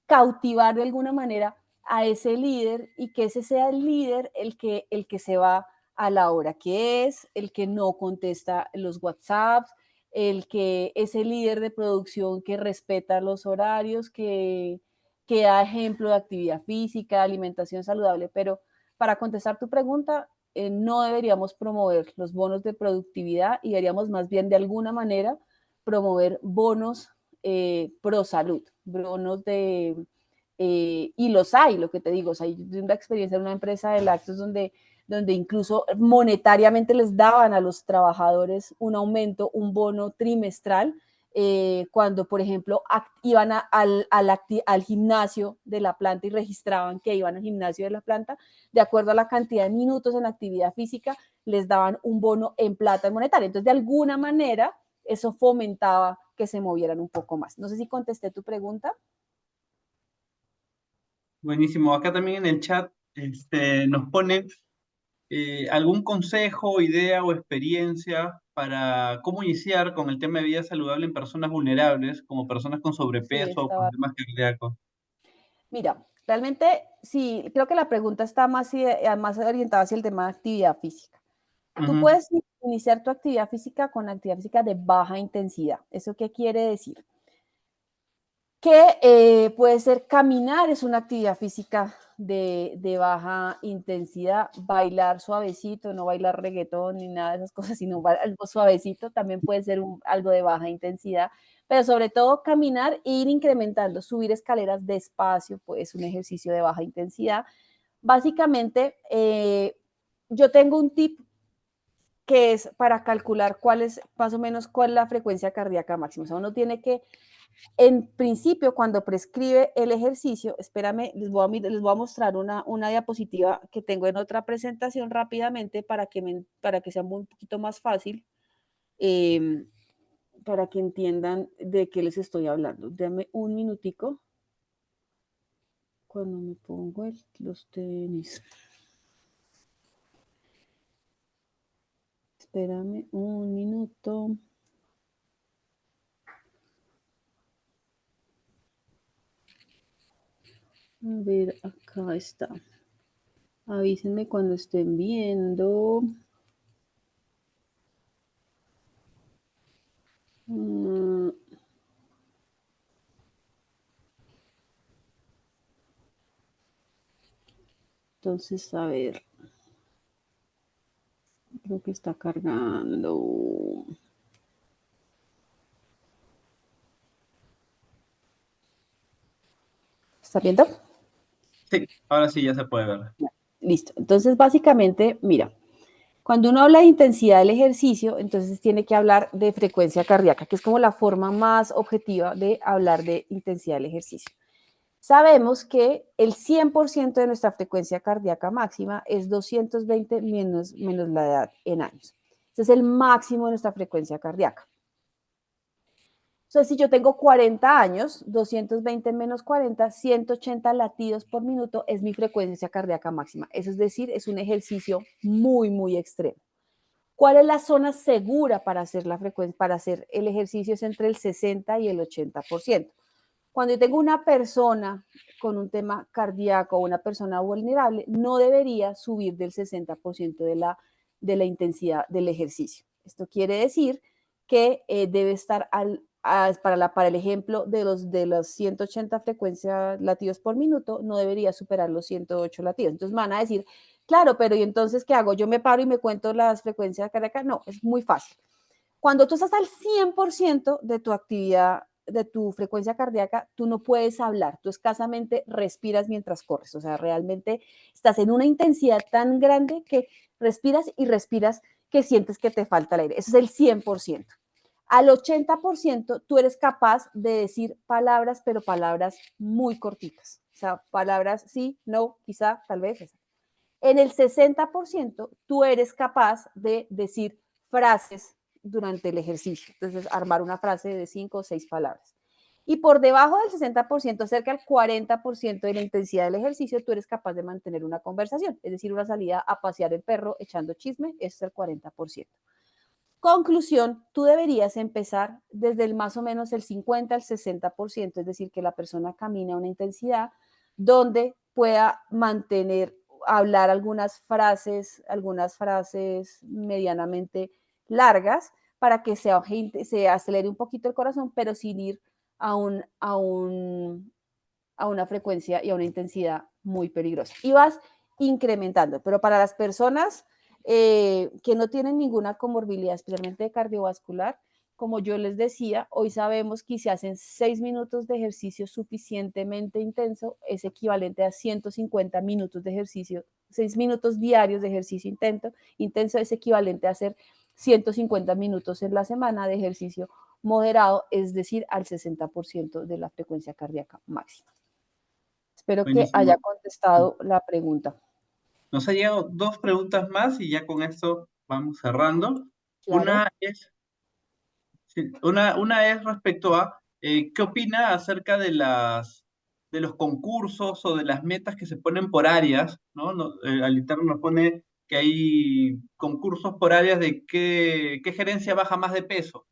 cautivar de alguna manera a ese líder y que ese sea el líder el que se va a la hora que es, el que no contesta los WhatsApps, el que es el líder de producción que respeta los horarios, que da ejemplo de actividad física, alimentación saludable, pero para contestar tu pregunta, no deberíamos promover los bonos de productividad y deberíamos más bien de alguna manera promover bonos pro salud, bonos y los hay, lo que te digo, o sea, yo tengo una experiencia en una empresa de lácteos donde incluso monetariamente les daban a los trabajadores un aumento, un bono trimestral, cuando, por ejemplo, iban al gimnasio de la planta y registraban que iban al gimnasio de la planta, de acuerdo a la cantidad de minutos en actividad física, les daban un bono en plata monetaria. Entonces, de alguna manera, eso fomentaba que se movieran un poco más. No sé si contesté tu pregunta. Buenísimo. Acá también en el chat nos pone algún consejo, idea o experiencia para cómo iniciar con el tema de vida saludable en personas vulnerables, como personas con Sí, sobrepeso o estaba. problemas cardíacos. Mira, realmente sí, creo que la pregunta está más orientada hacia el tema de actividad física. Tú Ujú. puedes iniciar tu actividad física con actividad física de baja intensidad. ¿Eso qué quiere decir? Que puede ser caminar, es una actividad física de baja intensidad, bailar suavecito, no bailar reggaetón ni nada de esas cosas, sino algo suavecito, también puede ser algo de baja intensidad, pero sobre todo caminar e ir incrementando, subir escaleras despacio, pues un ejercicio de baja intensidad. Básicamente, yo tengo un tip que es para calcular cuál es más o menos cuál es la frecuencia cardíaca máxima. O sea, uno tiene que en principio, cuando prescribe el ejercicio, espérame, les voy a mostrar una diapositiva que tengo en otra presentación rápidamente para que sea un poquito más fácil, eh, para que entiendan de qué les estoy hablando. Dame un minutico cuando me pongo los tenis. Espérame un minuto. A ver, acá está. Avísenme cuando estén viendo. Entonces, a ver. Creo que está cargando. ¿Está viendo? Sí, ahora sí ya se puede ver. Listo. Entonces, básicamente, mira, cuando uno habla de intensidad del ejercicio, entonces tiene que hablar de frecuencia cardíaca, que es como la forma más objetiva de hablar de intensidad del ejercicio. Sabemos que el 100% de nuestra frecuencia cardíaca máxima es 220 menos la edad en años. Ese es el máximo de nuestra frecuencia cardíaca. Entonces, si yo tengo 40 años, 220 menos 40, 180 latidos por minuto es mi frecuencia cardíaca máxima. Eso es decir, es un ejercicio muy, muy extremo. ¿Cuál es la zona segura para hacer la frecuencia, para hacer el ejercicio? Es entre el 60 y el 80%. Cuando yo tengo una persona con un tema cardíaco o una persona vulnerable, no debería subir del 60% de la intensidad del ejercicio. Esto quiere decir que debe estar para el ejemplo de los 180 frecuencias latidos por minuto, no debería superar los 108 latidos. Entonces me van a decir, claro, pero ¿y entonces qué hago? ¿Yo me paro y me cuento las frecuencias cardíacas? No, es muy fácil. Cuando tú estás al 100% de tu actividad, de tu frecuencia cardíaca, tú no puedes hablar, tú escasamente respiras mientras corres, o sea, realmente estás en una intensidad tan grande que respiras y respiras que sientes que te falta el aire. Eso es el 100%. Al 80% tú eres capaz de decir palabras, pero palabras muy cortitas, o sea, palabras sí, no, quizá, tal vez. En el 60% tú eres capaz de decir frases durante el ejercicio. Entonces, armar una frase de 5 o 6 palabras. Y por debajo del 60%, cerca del 40% de la intensidad del ejercicio, tú eres capaz de mantener una conversación, es decir, una salida a pasear el perro echando chisme, eso es el 40%. Conclusión, tú deberías empezar desde el más o menos el 50 al 60%, es decir, que la persona camina a una intensidad donde pueda mantener, hablar algunas frases medianamente largas para que se acelere un poquito el corazón, pero sin ir a una frecuencia y a una intensidad muy peligrosa. Y vas incrementando, pero para las personas que no tienen ninguna comorbilidad, especialmente cardiovascular, como yo les decía, hoy sabemos que si hacen 6 minutos de ejercicio suficientemente intenso, es equivalente a 150 minutos de ejercicio, 6 minutos diarios de ejercicio intenso es equivalente a hacer 150 minutos en la semana de ejercicio moderado, es decir, al 60% de la frecuencia cardíaca máxima. Espero que haya Buenísimo. contestado la pregunta. Nos ha llegado 2 preguntas más y ya con esto vamos cerrando. Claro. Una es respecto a qué opina acerca de los concursos o de las metas que se ponen por áreas, ¿no? Al interno nos pone que hay concursos por áreas de qué gerencia baja más de peso,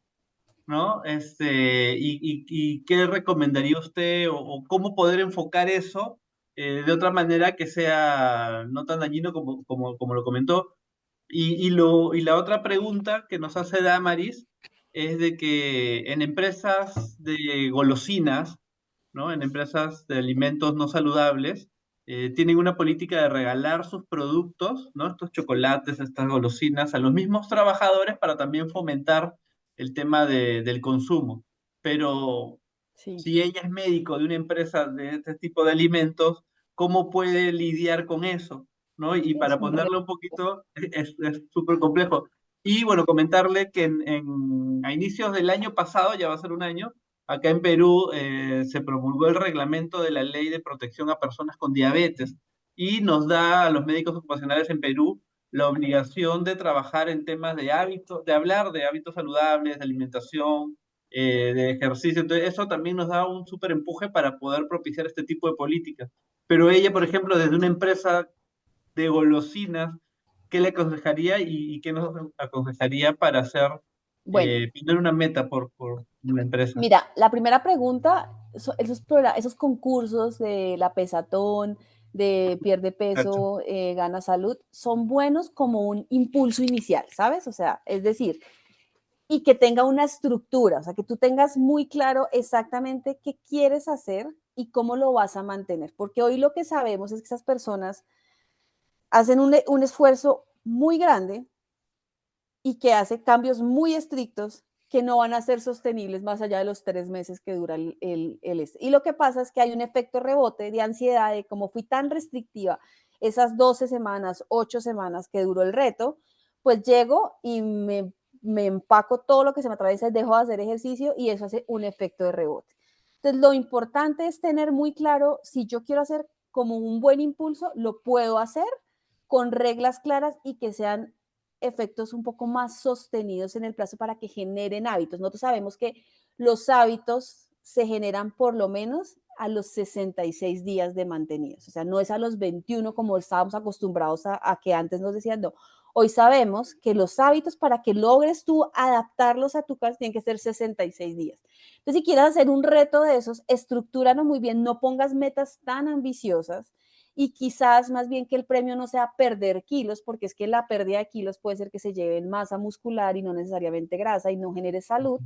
¿no? Y qué recomendaría usted o cómo poder enfocar eso de otra manera que sea no tan dañino como lo comentó. Y la otra pregunta que nos hace Damaris es de que en empresas de golosinas, ¿no? En empresas de alimentos no saludables, tienen una política de regalar sus productos, ¿no? Estos chocolates, estas golosinas, a los mismos trabajadores para también fomentar el tema del consumo. Pero Sí. si ella es médico de una empresa de este tipo de alimentos, ¿cómo puede lidiar con eso? ¿No? Y Es para un reto. ponerlo un poquito, es súper complejo. Y bueno, comentarle que a inicios del año pasado, ya va a ser un año, acá en Perú se promulgó el reglamento de la Ley de Protección a Personas con Diabetes y nos da a los médicos ocupacionales en Perú la obligación de trabajar en temas de hábitos, de hablar de hábitos saludables, de alimentación, de ejercicio. Entonces, eso también nos da un súper empuje para poder propiciar este tipo de políticas. Pero ella, por ejemplo, desde una empresa de golosinas, ¿qué le aconsejaría y qué nos aconsejaría para hacer, Bueno, poner una meta por una empresa? mira, la primera pregunta, esos concursos de la pesatón, de pierde Cacho. peso, gana salud, son buenos como un impulso inicial, ¿sabes? O sea, es decir, y que tenga una estructura, o sea, que tú tengas muy claro exactamente qué quieres hacer y cómo lo vas a mantener. Porque hoy lo que sabemos es que esas personas hacen un esfuerzo muy grande y que hace cambios muy estrictos que no van a ser sostenibles más allá de los 3 meses que dura Y lo que pasa es que hay un efecto rebote de ansiedad de como fui tan restrictiva esas 12 semanas, 8 semanas que duró el reto, pues llego y me empaco todo lo que se me atraviesa, dejo de hacer ejercicio y eso hace un efecto de rebote. Entonces, lo importante es tener muy claro si yo quiero hacer como un buen impulso, lo puedo hacer con reglas claras y que sean efectos un poco más sostenidos en el plazo para que generen hábitos. Nosotros sabemos que los hábitos se generan por lo menos a los 66 días de mantenidos. O sea, no es a los 21 como estábamos acostumbrados a que antes nos decían, no. Hoy sabemos que los hábitos para que logres tú adaptarlos a tu casa tienen que ser 66 días. Entonces, si quieres hacer un reto de esos, estructúralo muy bien, no pongas metas tan ambiciosas y quizás más bien que el premio no sea perder kilos, porque es que la pérdida de kilos puede ser que se lleven masa muscular y no necesariamente grasa y no genere salud,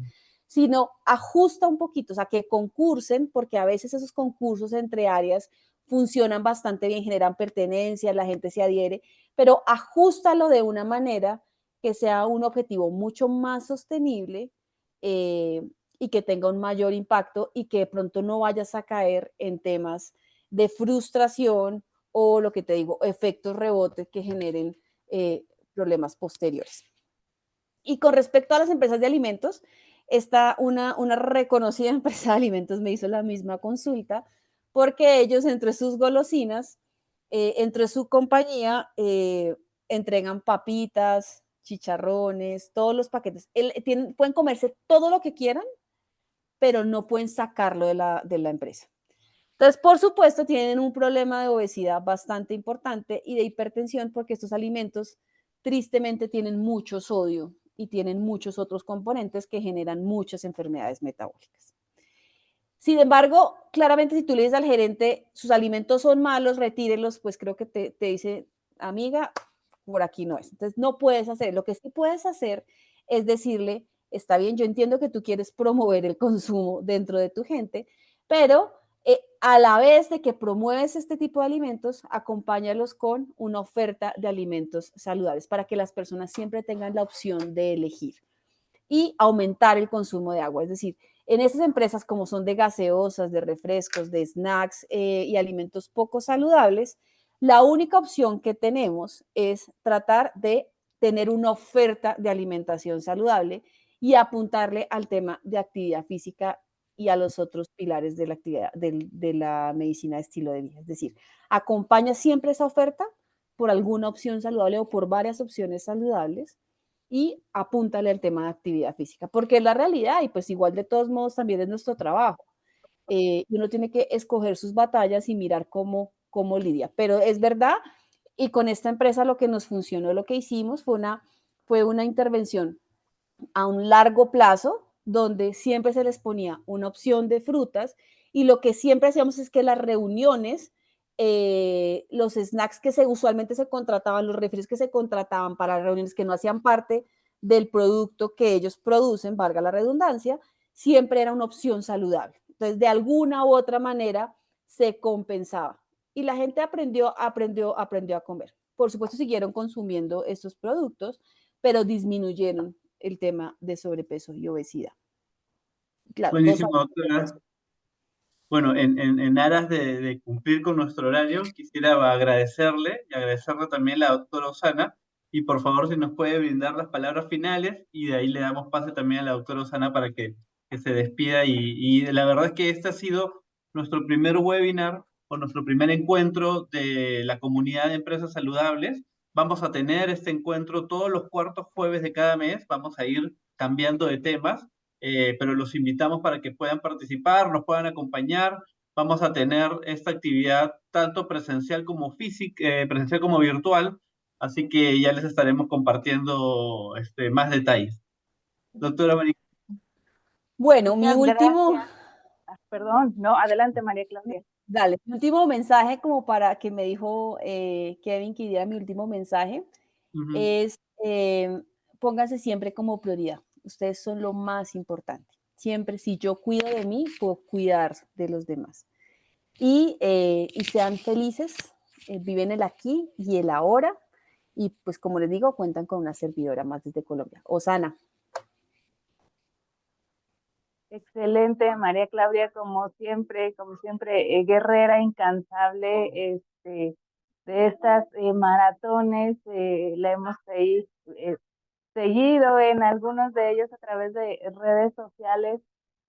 sino ajusta un poquito, o sea, que concursen, porque a veces esos concursos entre áreas funcionan bastante bien, generan pertenencia, la gente se adhiere, pero ajustalo de una manera que sea un objetivo mucho más sostenible y que tenga un mayor impacto y que de pronto no vayas a caer en temas de frustración o lo que te digo, efectos rebotes que generen problemas posteriores. Y con respecto a las empresas de alimentos, una reconocida empresa de alimentos me hizo la misma consulta porque ellos entre sus golosinas, entre su compañía, entregan papitas, chicharrones, todos los paquetes. Pueden comerse todo lo que quieran, pero no pueden sacarlo de la empresa. Entonces, por supuesto, tienen un problema de obesidad bastante importante y de hipertensión porque estos alimentos tristemente tienen mucho sodio y tienen muchos otros componentes que generan muchas enfermedades metabólicas. Sin embargo, claramente si tú le dices al gerente, sus alimentos son malos, retírelos, pues creo que te dice, amiga, por aquí no es. Entonces, no puedes hacer. Lo que sí puedes hacer es decirle, está bien, yo entiendo que tú quieres promover el consumo dentro de tu gente, pero a la vez de que promueves este tipo de alimentos, acompáñalos con una oferta de alimentos saludables para que las personas siempre tengan la opción de elegir y aumentar el consumo de agua. Es decir, en esas empresas como son de gaseosas, de refrescos, de snacks y alimentos poco saludables, la única opción que tenemos es tratar de tener una oferta de alimentación saludable y apuntarle al tema de actividad física y a los otros pilares de la actividad de la medicina de estilo de vida. Es decir, acompaña siempre esa oferta por alguna opción saludable o por varias opciones saludables y apúntale al tema de actividad física, porque es la realidad y pues igual de todos modos también es nuestro trabajo. Y uno tiene que escoger sus batallas y mirar cómo lidia. Pero es verdad, y con esta empresa lo que nos funcionó, lo que hicimos fue una intervención a un largo plazo, donde siempre se les ponía una opción de frutas y lo que siempre hacíamos es que las reuniones, los snacks que usualmente se contrataban, los refrescos que se contrataban para reuniones que no hacían parte del producto que ellos producen, valga la redundancia, siempre era una opción saludable. Entonces, de alguna u otra manera se compensaba y la gente aprendió a comer. Por supuesto, siguieron consumiendo estos productos, pero disminuyeron el tema de sobrepeso y obesidad. Claro, Buenísimo, doctora. Bueno, en aras de cumplir con nuestro horario, quisiera agradecerle y agradecerle también a la doctora Osana, y por favor si nos puede brindar las palabras finales, y de ahí le damos pase también a la doctora Osana para que se despida, y la verdad es que este ha sido nuestro primer webinar, o nuestro primer encuentro de la comunidad de empresas saludables. Vamos a tener este encuentro todos los cuartos jueves de cada mes, vamos a ir cambiando de temas, pero los invitamos para que puedan participar, nos puedan acompañar. Vamos a tener esta actividad tanto presencial como presencial como virtual, así que ya les estaremos compartiendo más detalles. Doctora María. Bueno, mi Muchas último, gracias. Perdón, no, adelante María Claudia. dale, mi último mensaje como para que me dijo Kevin que diera mi último mensaje es pónganse siempre como prioridad. Ustedes son lo más importante. Siempre, si yo cuido de mí, puedo cuidar de los demás. Y sean felices, viven el aquí y el ahora y pues como les digo, cuentan con una servidora más desde Colombia. Osana. Excelente, María Claudia, como siempre, guerrera incansable, de estas maratones, la hemos seguido en algunos de ellos a través de redes sociales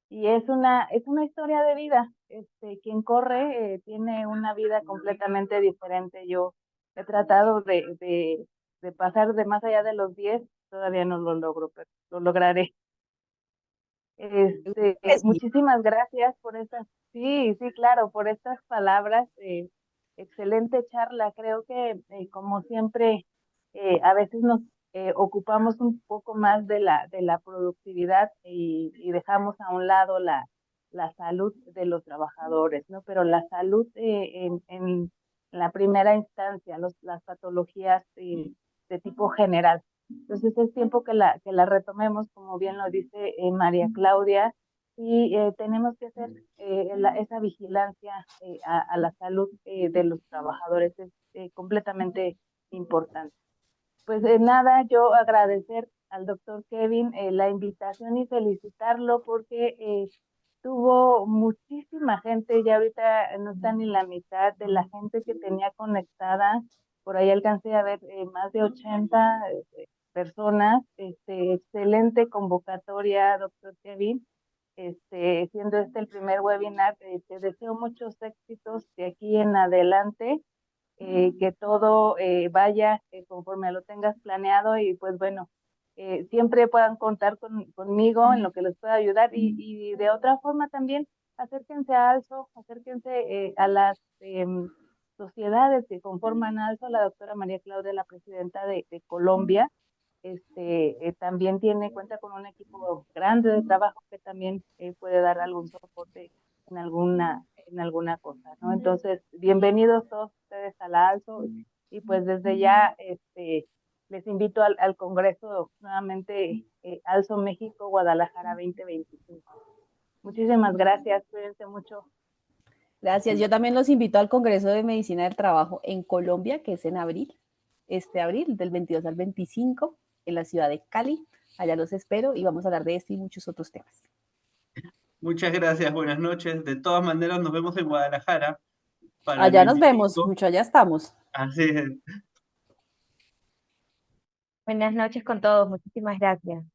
y es una historia de vida. Quien corre tiene una vida completamente diferente. Yo he tratado de pasar de más allá de los 10, todavía no lo logro, pero lo lograré. Sí. Muchísimas gracias por estas, sí, sí, claro, por estas palabras. Excelente charla. Creo que, como siempre, a veces nos ocupamos un poco más de la productividad y dejamos a un lado la salud de los trabajadores, ¿no? Pero la salud en la primera instancia, las patologías de tipo general. Entonces es tiempo que la retomemos, como bien lo dice María Claudia, y tenemos que hacer esa vigilancia a la salud de los trabajadores. Es completamente importante. Pues nada, yo agradecer al doctor Kevin la invitación y felicitarlo porque tuvo muchísima gente, ya ahorita no está ni la mitad de la gente que tenía conectada. Por ahí alcancé a ver más de 80 personas. Excelente convocatoria, doctor Kevin. Siendo este el primer webinar, te deseo muchos éxitos de aquí en adelante, que todo vaya conforme lo tengas planeado y pues bueno, siempre puedan contar conmigo en lo que les pueda ayudar y de otra forma también acérquense a ALSO, acérquense a las sociedades que conforman ALSO. La doctora María Claudia, la presidenta de Colombia, también cuenta con un equipo grande de trabajo que también puede dar algún soporte en alguna cosa, ¿no? Entonces, bienvenidos todos ustedes a la ALSO y pues desde ya les invito al Congreso nuevamente, ALSO México Guadalajara 2025. Muchísimas gracias, cuídense mucho. Gracias. Yo también los invito al Congreso de Medicina del Trabajo en Colombia, que es en abril, este abril, del 22 al 25, en la ciudad de Cali. Allá los espero y vamos a hablar de este y muchos otros temas. Muchas gracias, buenas noches. De todas maneras, nos vemos en Guadalajara para el Allá nos vemos, 25. mucho allá estamos. Así es. Buenas noches con todos, muchísimas gracias.